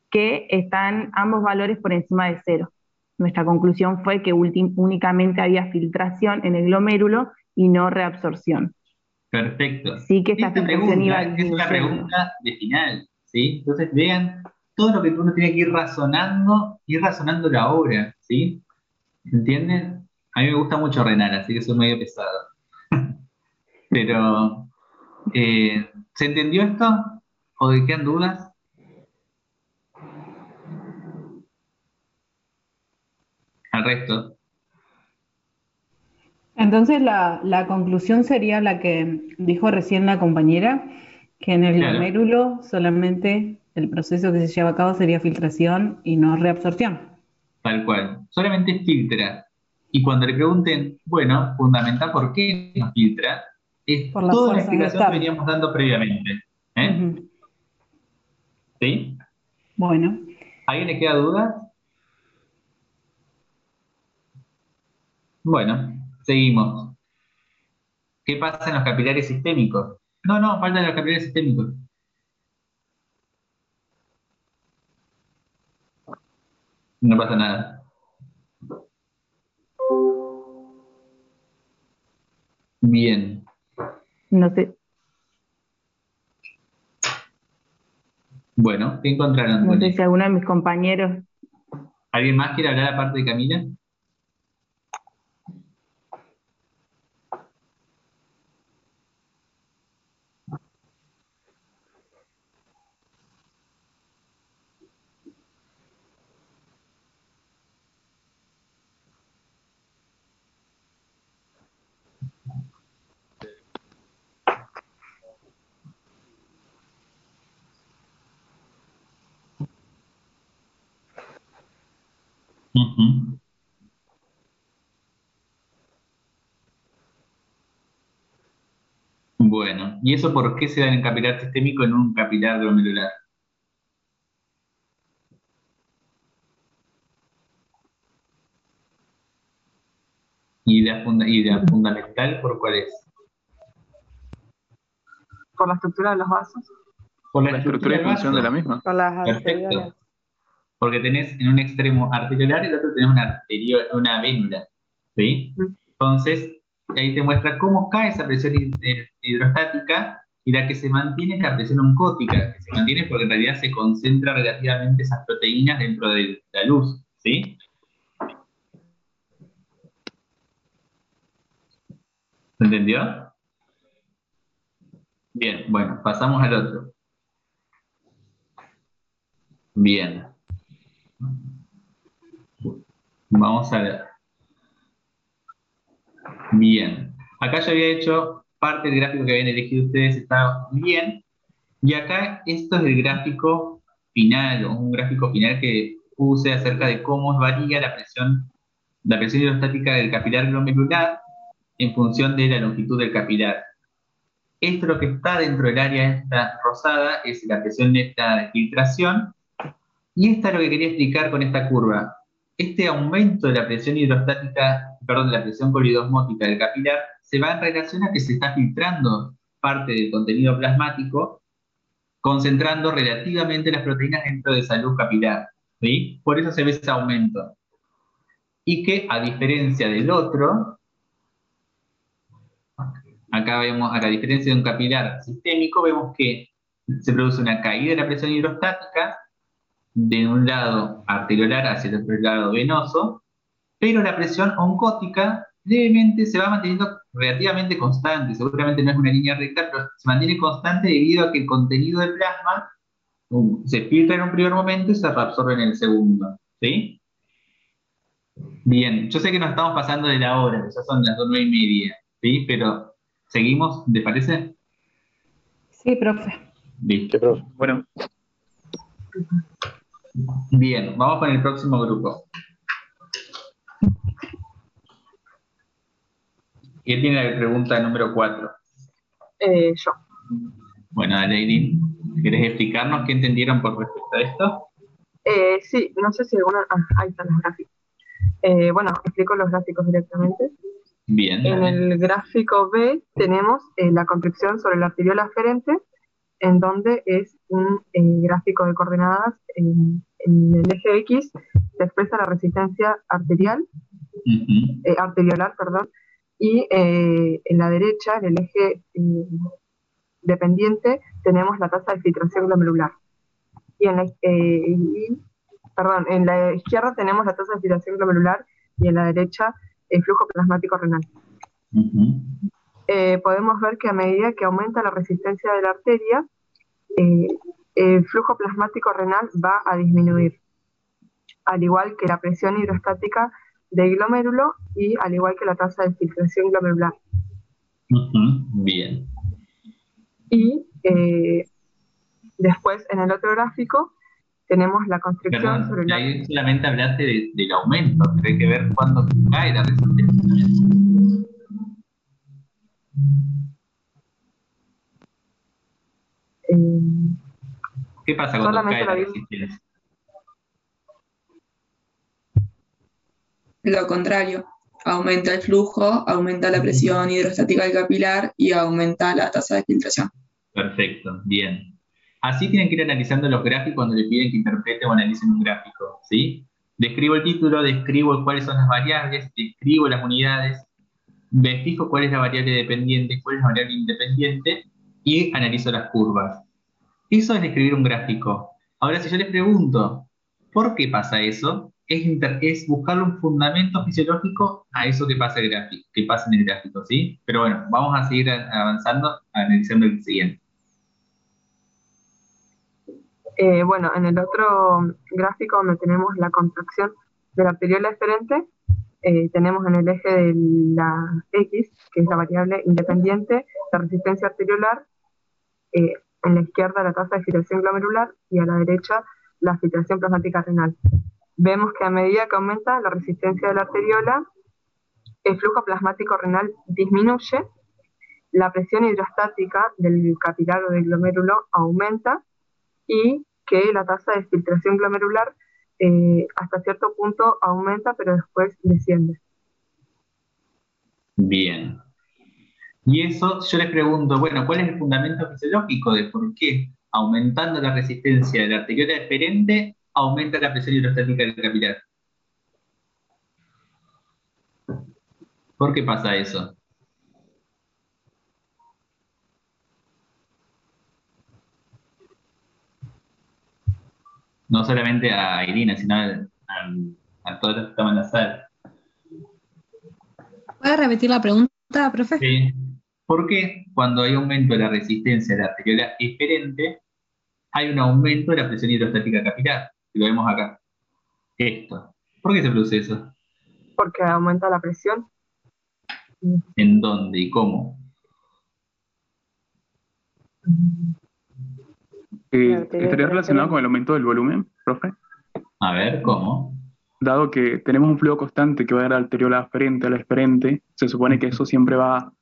que están ambos valores por encima de 0. Nuestra conclusión fue que únicamente había filtración en el glomérulo y no reabsorción. Perfecto. Sí que esta filtración iba Es una disminuyendo. pregunta de final, ¿sí? Entonces vean todo lo que uno tiene que ir razonando la obra, ¿sí? ¿Entienden? A mí me gusta mucho Renal, así que soy medio pesado. Pero, ¿se entendió esto? ¿O de quedan dudas? Al resto. Entonces la conclusión sería la que dijo recién la compañera, que en el Claro. glomérulo solamente el proceso que se lleva a cabo sería filtración y no reabsorción. Tal cual. Solamente filtra. Y cuando le pregunten, bueno, fundamental por qué no filtra, es Por las toda la fuerzas de explicación que Stark. veníamos dando previamente. Ujú. ¿Sí? Bueno, ¿A alguien le queda duda? Bueno, seguimos. ¿Qué pasa en los capilares sistémicos? No, faltan los capilares sistémicos. No pasa nada. Bien. No sé, Bueno, ¿qué encontraron no con sé esto? si alguno de mis compañeros. ¿Alguien más quiere hablar aparte de Camila? Ujú. Bueno, ¿y eso por qué se da en el capilar sistémico en un capilar glomerular? ¿Y la fundamental por cuál es? Por la estructura de los vasos. Por La estructura y del función de la vaso. misma. Por las Perfecto. arteriolas. Porque tenés en un extremo arteriolar y en el otro tenés una vénula. ¿Sí? Entonces, ahí te muestra cómo cae esa presión hidrostática, y la que se mantiene es la presión oncótica, que se mantiene porque en realidad se concentra relativamente esas proteínas dentro de la luz. ¿Sí? ¿Se entendió? Bien, bueno, pasamos al otro. Bien. Vamos a ver. Bien. Acá yo había hecho parte del gráfico que habían elegido ustedes, está bien. Y acá esto es el gráfico final, o un gráfico final que puse acerca de cómo varía la presión hidrostática del capilar glomerular en función de la longitud del capilar. Esto lo que está dentro del área esta rosada es la presión neta de filtración, y esta es lo que quería explicar con esta curva. este aumento de la presión hidrostática, perdón, de la presión colidosmótica del capilar se va en relación a que se está filtrando parte del contenido plasmático, concentrando relativamente las proteínas dentro de esa luz capilar, ¿sí? Por eso se ve ese aumento. Y que, a diferencia del otro, acá vemos, a la diferencia de un capilar sistémico, vemos que se produce una caída de la presión hidrostática de un lado arteriolar hacia el otro lado venoso, pero la presión oncótica levemente se va manteniendo relativamente constante. Seguramente no es una línea recta, pero se mantiene constante debido a que el contenido del plasma se filtra en un primer momento y se reabsorbe en el segundo, ¿sí? Bien, yo sé que nos estamos pasando de la hora, ya son las 9:30, ¿sí? Pero seguimos, ¿te parece? Sí, profe. Listo. Bueno, Bien, vamos con el próximo grupo. ¿Quién tiene la pregunta número 4? Yo. Bueno, dale, Aileen, ¿querés explicarnos qué entendieron por respecto a esto? Sí, no sé si alguna... ahí están los gráficos. Bueno, explico los gráficos directamente. Bien, En dale. el gráfico B tenemos la contracción sobre la arteriola aferente, en donde es un gráfico de coordenadas en el eje X, se expresa la resistencia arteriolar, perdón, y en la derecha, en el eje dependiente, tenemos la tasa de filtración glomerular. Y en la izquierda tenemos la tasa de filtración glomerular y en la derecha el flujo plasmático renal. Podemos ver que a medida que aumenta la resistencia de la arteria, el flujo plasmático renal va a disminuir, al igual que la presión hidrostática del glomérulo y al igual que la tasa de filtración glomerular. Bien. Y después, en el otro gráfico, tenemos la constricción Perdón, sobre la... ahí solamente hablaste del aumento, pero hay que ver cuándo cae la resistencia. ¿Qué pasa cuando solamente cae la la vi- resistencia? Lo contrario, aumenta el flujo, aumenta la presión hidrostática del capilar y aumenta la tasa de filtración. Perfecto, bien. Así tienen que ir analizando los gráficos cuando le piden que interpreten o analicen un gráfico, ¿sí? Describo el título, describo cuáles son las variables, describo las unidades, me fijo cuál es la variable dependiente, cuál es la variable independiente y analizo las curvas. Eso es describir un gráfico. Ahora, si yo les pregunto, ¿por qué pasa eso? Es buscarle un fundamento fisiológico a eso que pasa en el gráfico, ¿sí? Pero bueno, vamos a seguir avanzando, analizando el siguiente. Bueno, en el otro gráfico donde tenemos la contracción de la arteriola eferente, tenemos en el eje de la X, que es la variable independiente, la resistencia arteriolar, en la izquierda la tasa de filtración glomerular y a la derecha la filtración plasmática renal. Vemos que a medida que aumenta la resistencia de la arteriola, el flujo plasmático renal disminuye, la presión hidrostática del capilar o del glomérulo aumenta y que la tasa de filtración glomerular hasta cierto punto aumenta, pero después desciende. Bien. Y eso, yo les pregunto, bueno, ¿cuál es el fundamento fisiológico de por qué aumentando la resistencia de la arteriola deferente aumenta la presión hidrostática del capilar? ¿Por qué pasa eso? No solamente a Irina, sino a todos los que estaban en la sala. ¿Puede repetir la pregunta, profe? Sí. ¿Por qué cuando hay aumento de la resistencia de la arteriola eferente hay un aumento de la presión hidrostática capilar? Lo vemos acá. Esto. ¿Por qué se produce eso? Porque aumenta la presión. ¿En dónde y cómo? ¿Estaría relacionado con el aumento del volumen, profe? A ver, ¿cómo? Dado que tenemos un flujo constante que va de la arteriola aferente a la eferente, se supone que eso siempre va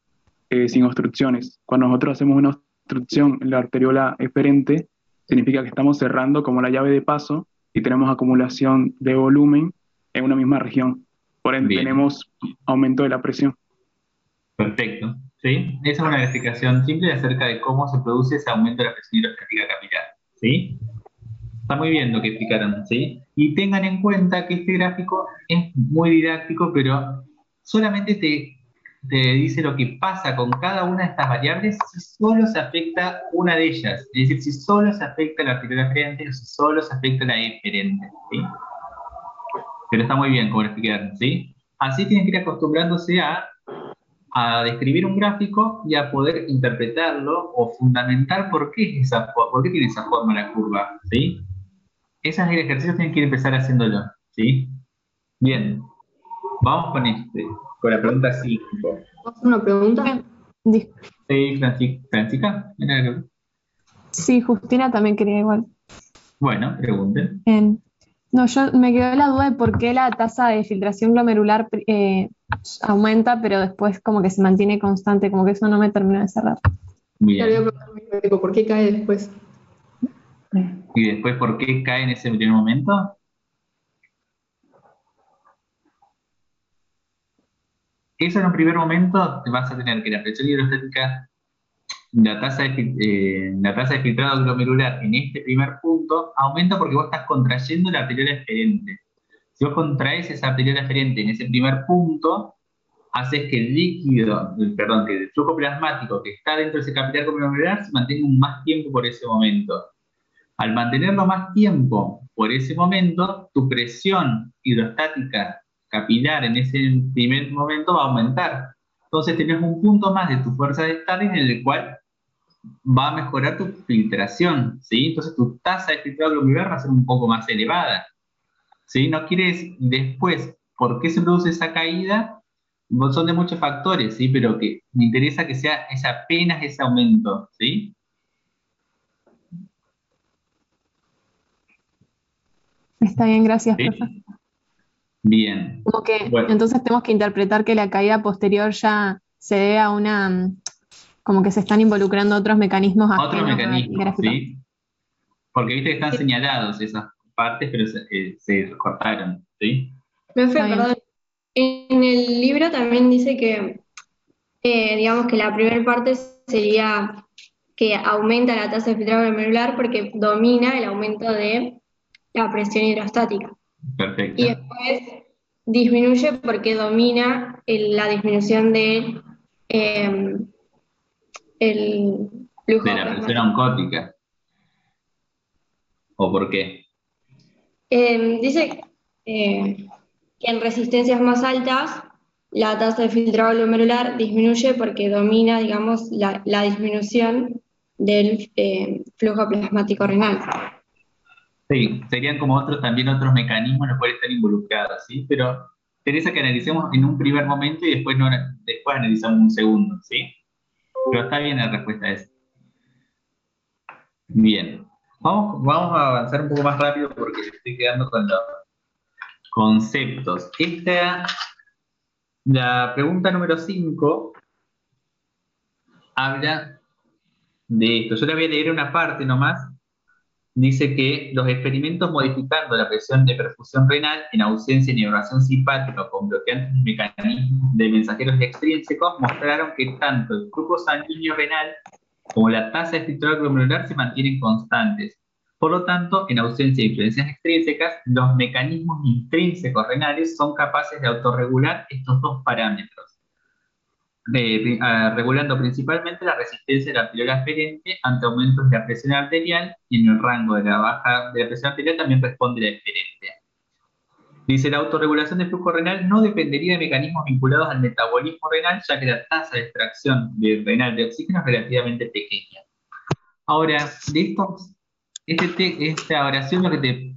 sin obstrucciones. Cuando nosotros hacemos una obstrucción en la arteriola eferente, significa que estamos cerrando como la llave de paso y tenemos acumulación de volumen en una misma región. Por ende, Bien. tenemos aumento de la presión. Perfecto. ¿Sí? Esa es una explicación simple acerca de cómo se produce ese aumento de la presión hidrostática capilar. ¿Sí? Está muy bien lo que explicaron, ¿sí? Y tengan en cuenta que este gráfico es muy didáctico, pero solamente te dice lo que pasa con cada una de estas variables si solo se afecta una de ellas. Es decir, si solo se afecta la arterial aferente o si solo se afecta la eferente, ¿sí? Pero está muy bien como lo explicaron, ¿sí? Así tienen que ir acostumbrándose a describir un gráfico y a poder interpretarlo o fundamentar por qué tiene esa forma la curva, ¿sí? Esos ejercicios tienen que ir empezar haciéndolo, ¿sí? Bien, vamos con la pregunta 5. ¿Una pregunta? Sí, Francisca. Sí, Justina también quería igual. Bueno, pregunten. No, yo me quedó la duda de por qué la tasa de filtración glomerular aumenta, pero después como que se mantiene constante, como que eso no me terminó de cerrar. Bien. ¿Por qué cae después? ¿Y después por qué cae en ese primer momento? Eso en un primer momento te vas a tener que la presión hidrostática, la tasa de filtrado glomerular en este primer punto aumenta porque vos estás contrayendo la arteriola eferente. Si vos contraes esa arteriola eferente en ese primer punto, haces que que el flujo plasmático que está dentro de ese capilar glomerular se mantenga más tiempo por ese momento. Al mantenerlo más tiempo por ese momento, tu presión hidrostática capilar en ese primer momento va a aumentar. Entonces tenés un punto más de tu fuerza de Stirling en el cual va a mejorar tu filtración, ¿sí? Entonces tu tasa de filtrado glomerular va a ser un poco más elevada, ¿sí? No quieres después, ¿por qué se produce esa caída? Son de muchos factores, ¿sí? Pero que me interesa que sea apenas ese aumento, ¿sí? Está bien, gracias, ¿Sí? profe. Bien. Como que Bueno. entonces tenemos que interpretar que la caída posterior ya se debe a como que se están involucrando otros mecanismos Otros ajenos al mecanismos, gráfico. ¿sí? Porque viste que están señalados esas partes, pero se recortaron, ¿sí? Profe, perdón. En el libro también dice que, digamos que la primera parte sería que aumenta la tasa de filtrado glomerular porque domina el aumento de la presión hidrostática. Perfecto. Y después disminuye porque domina la disminución de el flujo De la presión plasmático. oncótica. ¿O por qué? Dice que en resistencias más altas la tasa de filtrado glomerular disminuye porque domina, digamos, la disminución del flujo plasmático renal. Sí, serían como también otros mecanismos en los cuales están involucrados, ¿sí? Pero interesa que analicemos en un primer momento y después analizamos un segundo, ¿sí? Pero está bien la respuesta a eso. Bien. Vamos a avanzar un poco más rápido porque estoy quedando con los conceptos. La pregunta número 5 habla de esto. Yo le voy a leer una parte nomás. Dice que los experimentos modificando la presión de perfusión renal en ausencia de innervación simpática con bloqueantes mecanismos de mensajeros extrínsecos mostraron que tanto el flujo sanguíneo renal como la tasa de filtrado glomerular se mantienen constantes. Por lo tanto, en ausencia de influencias extrínsecas, los mecanismos intrínsecos renales son capaces de autorregular estos dos parámetros, regulando principalmente la resistencia de la arteriola aferente ante aumentos de la presión arterial, y en el rango de la baja de la presión arterial también responde la eferente. Dice, la autorregulación del flujo renal no dependería de mecanismos vinculados al metabolismo renal, ya que la tasa de extracción renal de oxígeno es relativamente pequeña. Ahora, esta oración lo que te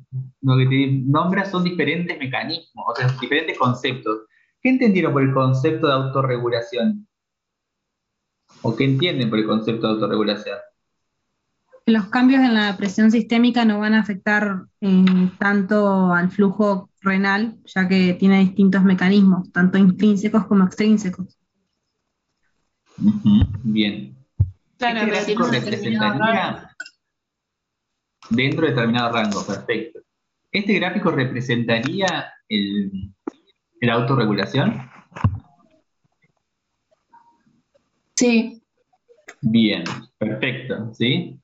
nombra son diferentes mecanismos, o sea, diferentes conceptos. ¿Qué entendieron por el concepto de autorregulación? ¿O qué entienden por el concepto de autorregulación? Los cambios en la presión sistémica no van a afectar tanto al flujo renal, ya que tiene distintos mecanismos, tanto intrínsecos como extrínsecos. Bien. Claro, Este gráfico representaría dentro de determinado rango, perfecto. Este gráfico representaría la autorregulación? Sí. Bien, perfecto, ¿sí?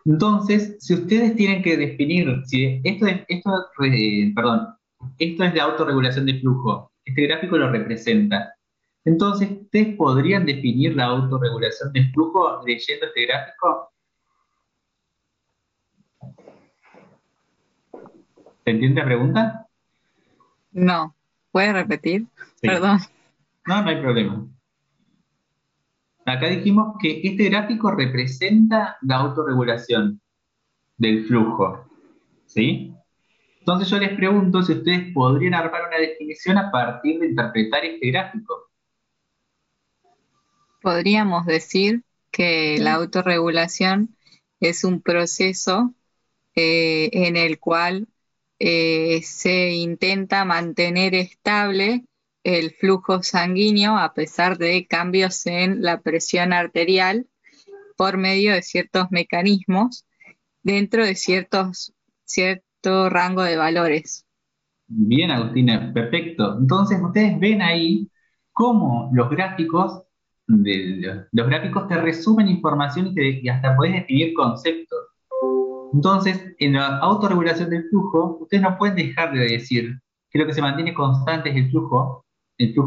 Entonces, si ustedes tienen que definir, si esto es la autorregulación de flujo, este gráfico lo representa. Entonces, ¿ustedes podrían definir la autorregulación de flujo leyendo este gráfico? ¿Se entiende la pregunta? No. ¿Puedes repetir? Sí. Perdón. No, no hay problema. Acá dijimos que este gráfico representa la autorregulación del flujo, ¿sí? Entonces yo les pregunto si ustedes podrían armar una definición a partir de interpretar este gráfico. Podríamos decir que la autorregulación es un proceso en el cual se intenta mantener estable el flujo sanguíneo a pesar de cambios en la presión arterial por medio de ciertos mecanismos dentro de cierto rango de valores. Bien, Agustina, perfecto. Entonces ustedes ven ahí cómo los gráficos te resumen información y hasta podés definir conceptos. Entonces, en la autorregulación del flujo, ustedes no pueden dejar de decir que lo que se mantiene constante es el flujo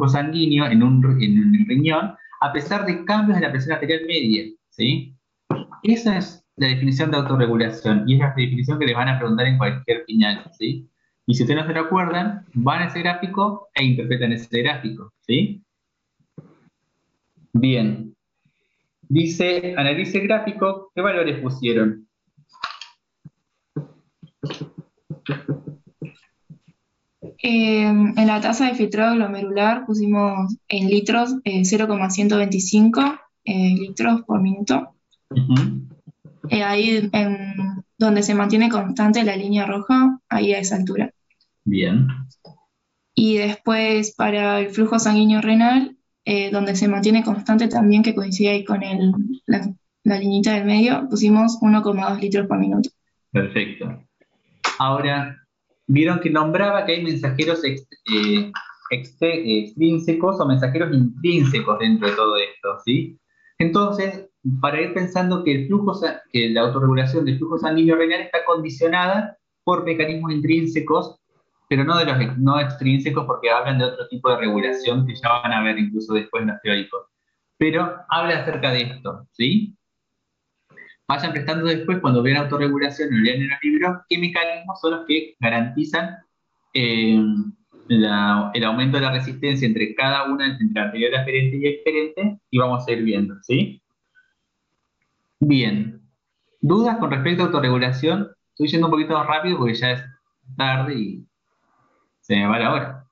sanguíneo en el riñón, a pesar de cambios en la presión arterial media, ¿sí? Esa es la definición de autorregulación y es la definición que les van a preguntar en cualquier final, ¿sí? Y si ustedes no se lo acuerdan, van a ese gráfico e interpretan ese gráfico, ¿sí? Bien. Dice, analice el gráfico, ¿qué valores pusieron? En la tasa de filtrado glomerular pusimos en litros 0,125 litros por minuto. Ahí donde se mantiene constante la línea roja, ahí a esa altura. Bien. Y después para el flujo sanguíneo renal, donde se mantiene constante también, que coincide ahí con la liñita del medio, pusimos 1,2 litros por minuto. Perfecto. Ahora, vieron que nombraba que hay mensajeros extrínsecos o mensajeros intrínsecos dentro de todo esto, ¿sí? Entonces, para ir pensando que la autorregulación del flujo sanguíneo renal está condicionada por mecanismos intrínsecos, pero no extrínsecos, porque hablan de otro tipo de regulación que ya van a ver incluso después en los teóricos. Pero habla acerca de esto, ¿sí? Vayan prestando después, cuando vean autorregulación o lean en los libros, qué mecanismos son los que garantizan el aumento de la resistencia entre cada una, entre anterior, aferente y exferente, y vamos a ir viendo, ¿sí? Bien. ¿Dudas con respecto a autorregulación? Estoy yendo un poquito más rápido porque ya es tarde y se me va la hora.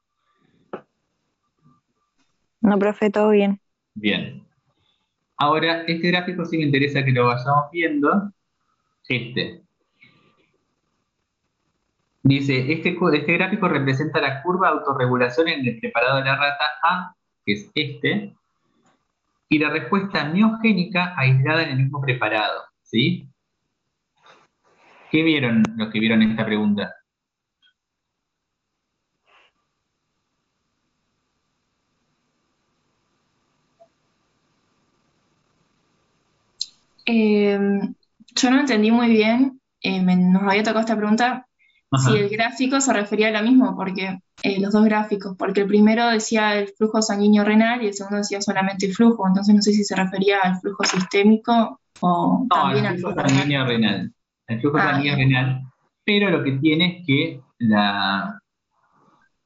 No, profe, todo bien. Bien. Ahora, este gráfico sí me interesa que lo vayamos viendo. Dice, este gráfico representa la curva de autorregulación en el preparado de la rata A, que es este, y la respuesta miogénica aislada en el mismo preparado, ¿sí? ¿Qué vieron los que vieron esta pregunta? Yo no entendí muy bien, nos había tocado esta pregunta, si el gráfico se refería a lo mismo, porque los dos gráficos, porque el primero decía el flujo sanguíneo renal y el segundo decía solamente el flujo, entonces no sé si se refería al flujo sistémico o también al flujo sanguíneo renal. El flujo sanguíneo renal, pero lo que tiene es que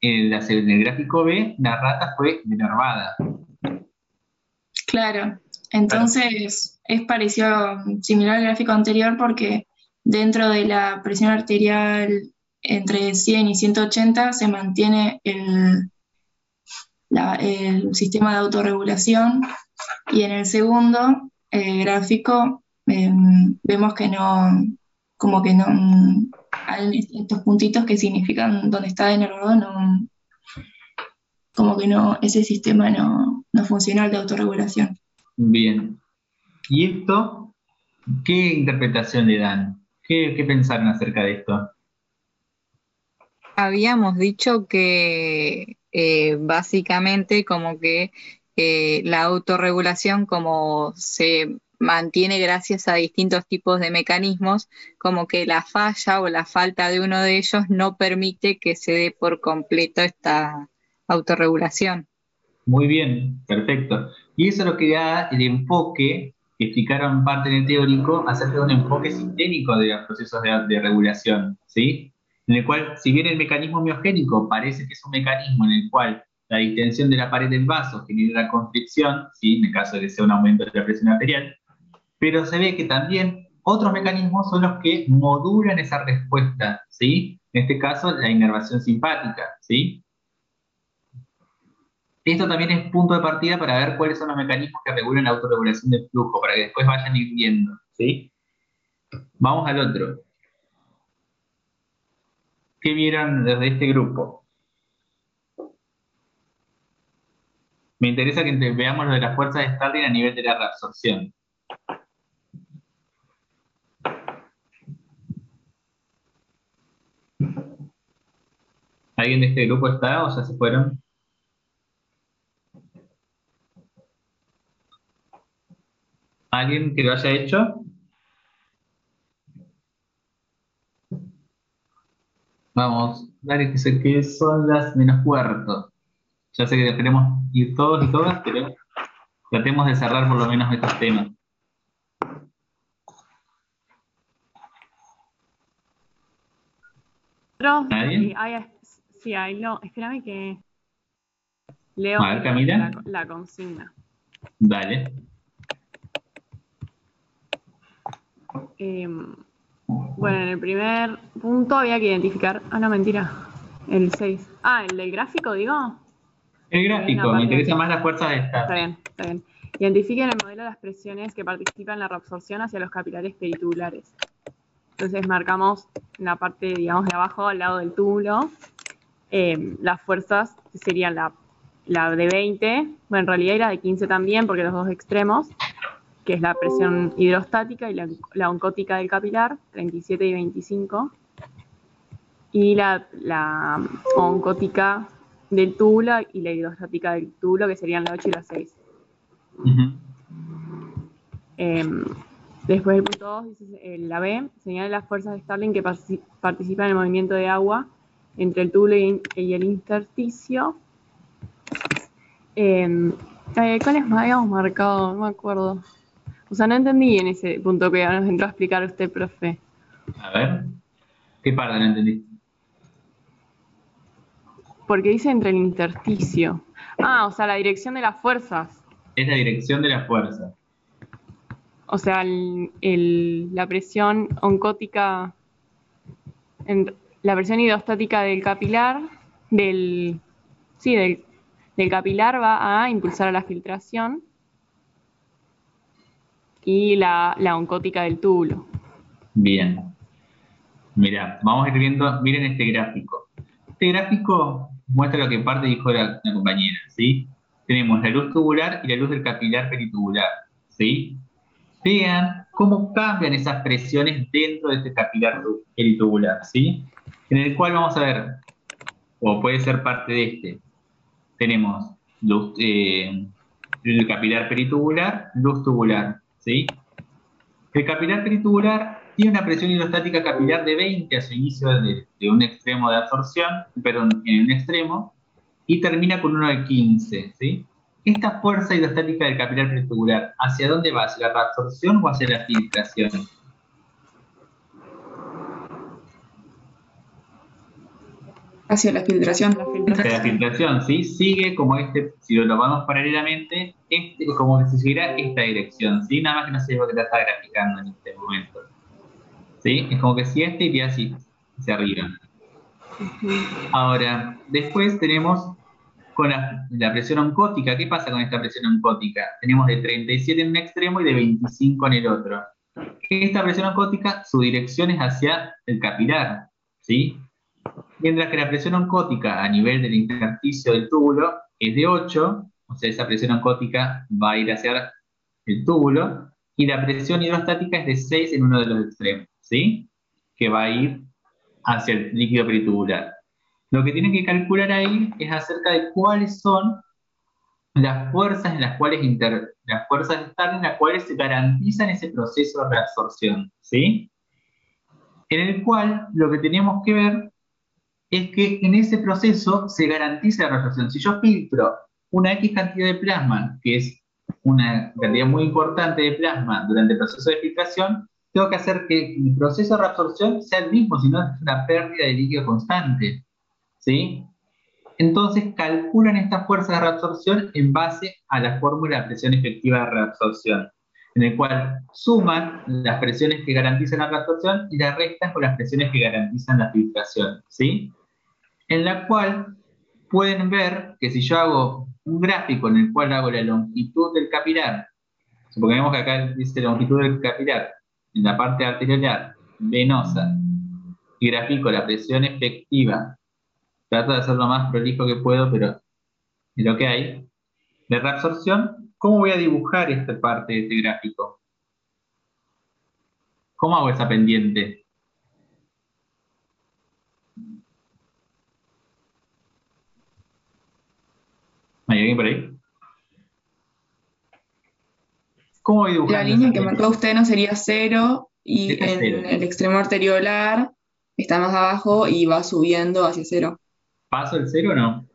en el gráfico B, la rata fue denervada. Claro, entonces es parecido, similar al gráfico anterior, porque dentro de la presión arterial entre 100 y 180 se mantiene el sistema de autorregulación, y en el segundo gráfico vemos que no, como que no, hay estos puntitos que significan donde está denervado, no, como que no, ese sistema no funciona, el de autorregulación. Bien. ¿Y esto qué interpretación le dan? ¿Qué pensaron acerca de esto? Habíamos dicho que básicamente como que la autorregulación como se mantiene gracias a distintos tipos de mecanismos, como que la falla o la falta de uno de ellos no permite que se dé por completo esta autorregulación. Muy bien, perfecto. Y eso es lo que da el enfoque que explicaron parte en el teórico acerca de un enfoque sistémico de los procesos de regulación, ¿sí? En el cual, si bien el mecanismo miogénico parece que es un mecanismo en el cual la distensión de la pared del vaso genera constricción, ¿sí? En el caso de que sea un aumento de la presión arterial, pero se ve que también otros mecanismos son los que modulan esa respuesta, ¿sí? En este caso, la inervación simpática, ¿sí? Esto también es punto de partida para ver cuáles son los mecanismos que regulan la autorregulación del flujo, para que después vayan ir viendo, ¿sí? Vamos al otro. ¿Qué vieron desde este grupo? Me interesa que veamos lo de las fuerzas de Stirling a nivel de la reabsorción. ¿Alguien de este grupo está o ya se fueron? ¿Alguien que lo haya hecho? Vamos, dale, que sé que son las menos cuarto. Ya sé que queremos ir todos y todas, pero tratemos de cerrar por lo menos estos temas. ¿Nadie? Sí, ahí no. Espérame que leo A ver, Camila. la consigna. Dale. Bueno, en el primer punto había que identificar. Ah, no, mentira. El 6. Ah, el del gráfico, digo. El gráfico, me interesa más las fuerzas de Está Stirling. bien, está bien. Identifiquen el modelo de las presiones que participan en la reabsorción hacia los capilares peritubulares. Entonces marcamos en la parte, digamos, de abajo, al lado del túbulo, las fuerzas serían la de 20, bueno, en realidad y la de 15 también, porque los dos extremos, que es la presión hidrostática y la oncótica del capilar, 37 y 25, y la oncótica del túbulo y la hidrostática del túbulo, que serían la 8 y la 6. Después el punto 2, dice, la B, señala las fuerzas de Stirling que participan en el movimiento de agua entre el túbulo y el intersticio. ¿Cuáles más habíamos marcado? No me acuerdo. O sea, no entendí en ese punto que nos entró a explicar usted, profe. A ver, ¿qué parte no entendí? Porque dice entre el intersticio. Ah, o sea, la dirección de las fuerzas. Es la dirección de la fuerza. O sea, la presión oncótica, la presión hidrostática del capilar, del capilar va a impulsar a la filtración y la oncótica del túbulo. Bien. Mirá, vamos a ir viendo, miren este gráfico. Este gráfico muestra lo que parte dijo la compañera, ¿sí? Tenemos la luz tubular y la luz del capilar peritubular, ¿sí? Vean cómo cambian esas presiones dentro de este capilar peritubular, ¿sí? En el cual vamos a ver, o puede ser parte de este, tenemos luz, el capilar peritubular, luz tubular, ¿sí? El capilar peritubular tiene una presión hidrostática capilar de 20 a su inicio de un extremo de absorción, perdón, en un extremo, y termina con uno de 15, ¿sí? Esta fuerza hidrostática del capilar peritubular, ¿hacia dónde va? ¿Hacia la reabsorción o hacia la filtración? Hacia la filtración. Hacia la filtración, ¿sí? Sigue como si lo tomamos paralelamente, como que si siguiera esta dirección, ¿sí? Nada más que no sé lo que te está graficando en este momento. ¿Sí? Es como que si iría así, hacia arriba. Ahora, después tenemos con la presión oncótica. ¿Qué pasa con esta presión oncótica? Tenemos de 37 en un extremo y de 25 en el otro. Esta presión oncótica, su dirección es hacia el capilar, ¿sí? Mientras que la presión oncótica a nivel del intersticio del túbulo es de 8, o sea, esa presión oncótica va a ir hacia el túbulo, y la presión hidrostática es de 6 en uno de los extremos, ¿sí? Que va a ir hacia el líquido peritubular. Lo que tienen que calcular ahí es acerca de cuáles son las fuerzas en las cuales las fuerzas están en las cuales se garantizan ese proceso de reabsorción, ¿sí? En el cual lo que tenemos que ver es que en ese proceso se garantiza la reabsorción. Si yo filtro una X cantidad de plasma, que es una cantidad muy importante de plasma durante el proceso de filtración, tengo que hacer que el proceso de reabsorción sea el mismo, si no es una pérdida de líquido constante, ¿sí? Entonces calculan estas fuerzas de reabsorción en base a la fórmula de presión efectiva de reabsorción, en el cual suman las presiones que garantizan la reabsorción y las restan con las presiones que garantizan la filtración, ¿sí? En la cual pueden ver que si yo hago un gráfico en el cual hago la longitud del capilar, supongamos que acá dice longitud del capilar, en la parte arteriolar, venosa, y grafico la presión efectiva, trato de hacerlo lo más prolijo que puedo, pero es lo que hay, de reabsorción, ¿cómo voy a dibujar esta parte de este gráfico? ¿Cómo hago esa pendiente? ¿Hay alguien por ahí? ¿Cómo voy dibujando La línea esa que pendiente? marcó usted no sería 0 y Esta es en 0. el extremo arteriolar está más abajo y va subiendo hacia 0. ¿Paso el 0 o no?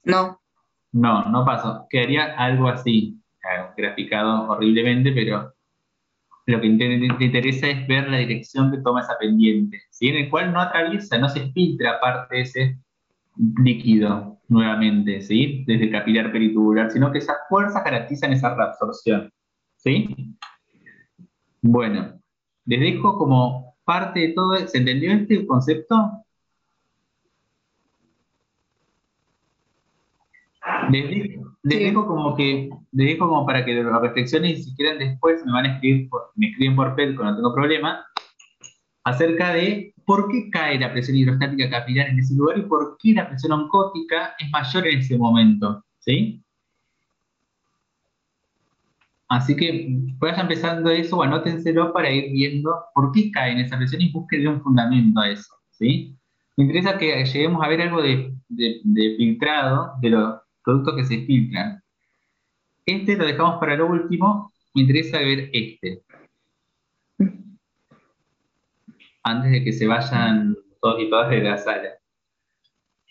No, No, no paso. Quedaría algo así, graficado horriblemente, pero lo que te interesa es ver la dirección que toma esa pendiente, ¿sí? En el cual no atraviesa, no se filtra parte de ese líquido nuevamente, ¿sí? Desde el capilar peritubular, sino que esas fuerzas garantizan esa reabsorción, ¿sí? Bueno, les dejo como parte de todo. ¿Se entendió este concepto? Les dejo como para que lo reflexionen y si quieren después me van a escribir, me escriben por Pelco, no tengo problema, acerca de por qué cae la presión hidrostática capilar en ese lugar y por qué la presión oncótica es mayor en ese momento, ¿sí? Así que vayan empezando eso o anótenselo para ir viendo por qué cae en esa presión y búsquenle un fundamento a eso, ¿sí? Me interesa que lleguemos a ver algo de filtrado de los productos que se filtran. Este lo dejamos para lo último. Me interesa ver este. Antes de que se vayan todos y todas de la sala.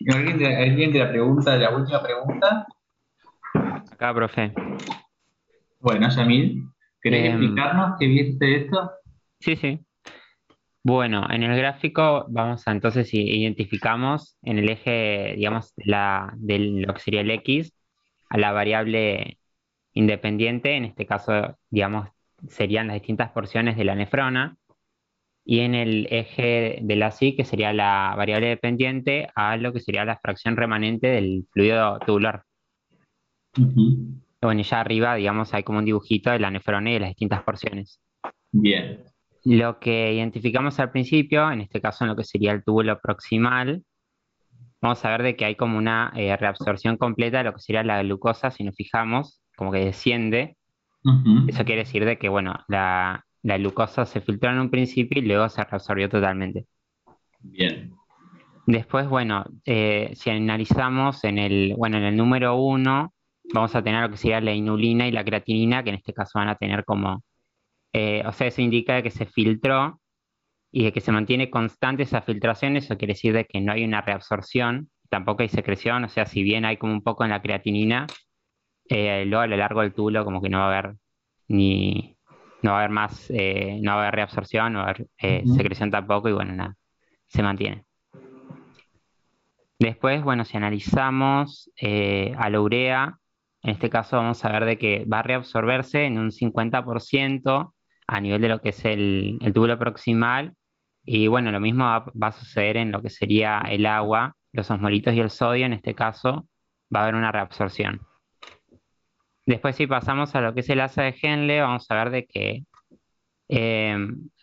¿Alguien de la pregunta, de la última pregunta? Acá, profe. Bueno, Yamil, ¿querés explicarnos qué viste de esto? Sí, sí. Bueno, en el gráfico vamos a entonces identificamos en el eje, digamos, de lo que sería el X, a la variable independiente, en este caso, digamos, serían las distintas porciones de la nefrona, y en el eje de la Y, que sería la variable dependiente, a lo que sería la fracción remanente del fluido tubular. Bueno, y ya arriba, digamos, hay como un dibujito de la nefrona y de las distintas porciones. Bien. Lo que identificamos al principio, en este caso en lo que sería el túbulo proximal, vamos a ver de que hay como una reabsorción completa de lo que sería la glucosa, si nos fijamos, como que desciende. Eso quiere decir de que, bueno, la glucosa se filtró en un principio y luego se reabsorbió totalmente. Bien. Después, bueno, si analizamos en el número 1, vamos a tener lo que sería la inulina y la creatinina, que en este caso van a tener como, o sea, eso indica de que se filtró y de que se mantiene constante esa filtración. Eso quiere decir de que no hay una reabsorción, tampoco hay secreción, o sea, si bien hay como un poco en la creatinina, luego a lo largo del túbulo como que no va a haber no va a haber más, no va a haber reabsorción, no va a haber secreción tampoco, y bueno, nada, se mantiene. Después, bueno, si analizamos a la urea, en este caso vamos a ver de que va a reabsorberse en un 50% a nivel de lo que es el túbulo proximal, y bueno, lo mismo va a suceder en lo que sería el agua, los osmolitos y el sodio. En este caso va a haber una reabsorción. Después, si pasamos a lo que es el asa de Henle, vamos a ver de que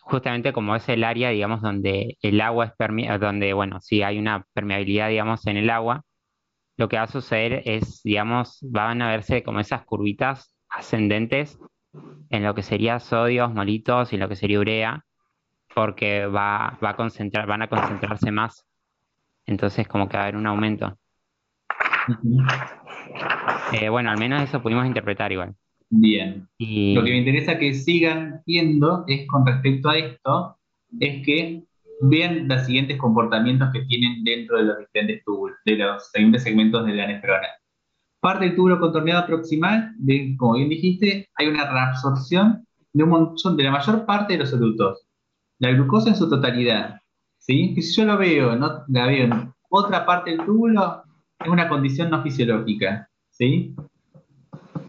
justamente como es el área, digamos, donde el agua es donde, bueno, si hay una permeabilidad, digamos, en el agua, lo que va a suceder es, digamos, van a verse como esas curvitas ascendentes en lo que sería sodio, osmolitos y lo que sería urea, porque van a concentrarse más entonces como que va a haber un aumento. Ujú. Bueno, al menos eso pudimos interpretar igual. Bien. Y Lo que me interesa que sigan viendo es con respecto a esto, es que vean los siguientes comportamientos que tienen dentro de los diferentes túbulos, de los siguientes segmentos de la nefrona. Parte del túbulo contorneado proximal, como bien dijiste, hay una reabsorción de un montón, de la mayor parte de los solutos. La glucosa en su totalidad, ¿sí? Que si yo lo veo, no la veo en otra parte del túbulo, es una condición no fisiológica, ¿sí?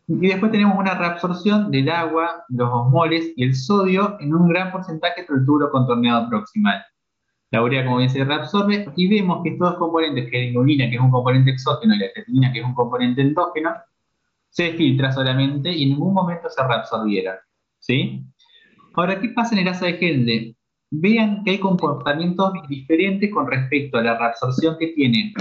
Y después tenemos una reabsorción del agua, los osmoles y el sodio en un gran porcentaje por el túbulo contorneado proximal. La urea, como bien se reabsorbe, y vemos que estos dos componentes, que la inulina, que es un componente exógeno, y la creatinina, que es un componente endógeno, se filtra solamente y en ningún momento se reabsorbieron, ¿sí? Ahora, ¿qué pasa en el asa de Henle? Vean que hay comportamientos diferentes con respecto a la reabsorción que tiene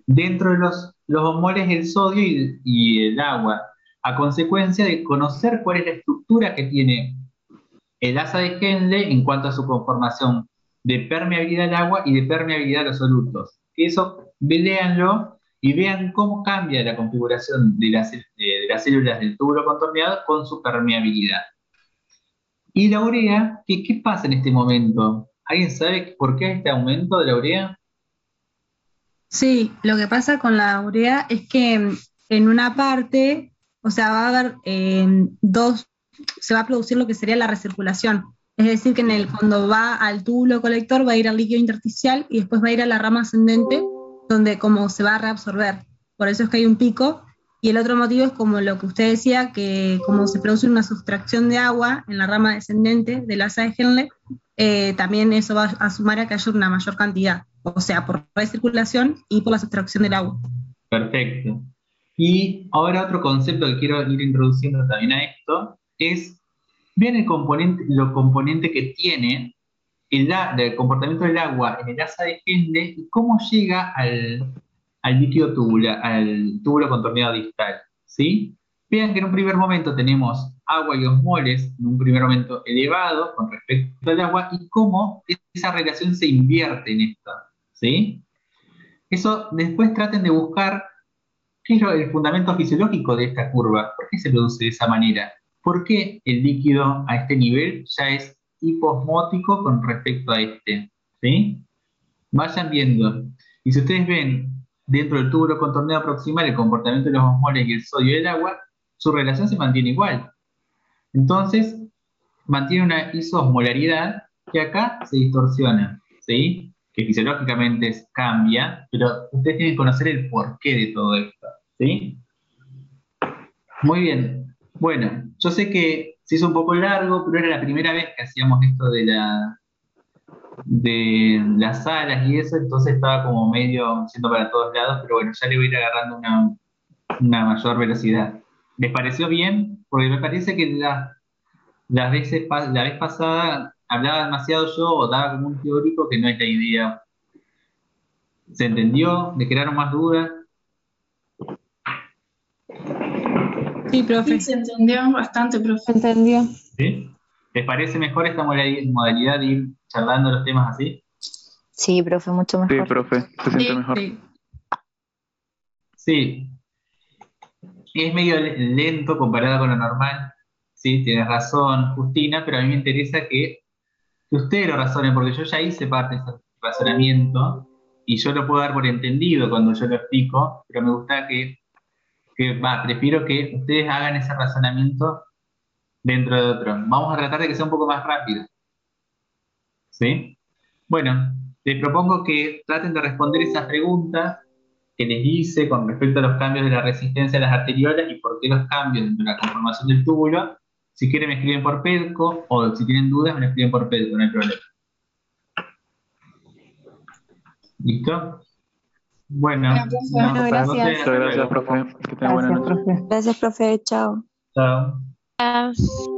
dentro de los osmoles el sodio y el agua, a consecuencia de conocer cuál es la estructura que tiene el asa de Henle en cuanto a su conformación de permeabilidad al agua y de permeabilidad a los solutos. Eso, léanlo y vean cómo cambia la configuración de las células del túbulo contorneado con su permeabilidad. Y la urea, ¿qué pasa en este momento? ¿Alguien sabe por qué este aumento de la urea? Sí, lo que pasa con la urea es que en una parte, o sea, va a haber se va a producir lo que sería la recirculación. Es decir, que cuando va al túbulo colector va a ir al líquido intersticial y después va a ir a la rama ascendente, donde como se va a reabsorber. Por eso es que hay un pico. Y el otro motivo es como lo que usted decía, que como se produce una sustracción de agua en la rama descendente del asa de Henle, también eso va a sumar a que haya una mayor cantidad, o sea, por recirculación y por la sustracción del agua. Perfecto. Y ahora otro concepto que quiero ir introduciendo también a esto es, vean lo componente que tiene el comportamiento del agua en el asa de Henle y cómo llega al líquido tubular, al túbulo contorneado distal, ¿sí? Vean que en un primer momento tenemos agua y osmoles, en un primer momento elevado con respecto al agua, y cómo esa relación se invierte en esto, ¿sí? Eso después traten de buscar qué es el fundamento fisiológico de esta curva, por qué se produce de esa manera, por qué el líquido a este nivel ya es hiposmótico con respecto a este, ¿sí? Vayan viendo. Y si ustedes ven dentro del túbulo contorneado proximal el comportamiento de los osmoles y el sodio del agua, su relación se mantiene igual. Entonces, mantiene una isosmolaridad que acá se distorsiona, ¿sí? Que fisiológicamente cambia, pero ustedes tienen que conocer el porqué de todo esto, ¿sí? Muy bien. Bueno, yo sé que se hizo un poco largo, pero era la primera vez que hacíamos esto de las salas y eso, entonces estaba como medio yendo para todos lados, pero bueno, ya le voy a ir agarrando una mayor velocidad. ¿Les pareció bien? Porque me parece que la vez pasada hablaba demasiado yo o daba como un teórico que no es la idea. ¿Se entendió? ¿Le quedaron más dudas? Sí, profe. Sí, se entendió bastante, profe. ¿Se entendió? ¿Sí? ¿Les parece mejor esta modalidad de ir charlando los temas así? Sí, profe, mucho Sí, mejor. profe, se siente Sí, mejor. sí. Sí. Es medio lento comparado con lo normal. Sí, tienes razón, Justina, pero a mí me interesa que ustedes lo razonen, porque yo ya hice parte de ese razonamiento y yo lo puedo dar por entendido cuando yo lo explico, pero me gusta prefiero que ustedes hagan ese razonamiento dentro de otro. Vamos a tratar de que sea un poco más rápido. ¿Sí? Bueno, les propongo que traten de responder esas preguntas que les hice con respecto a los cambios de la resistencia a las arteriolas y por qué los cambios dentro de la conformación del túbulo. Si quieren me escriben por Pedco o si tienen dudas me escriben por Pedco, no hay problema. ¿Listo? Bueno, Bueno, profe. Bueno, gracias. Muchas gracias, profe. Que tenga buena noche. Gracias, profe. Chao. Chao. Gracias.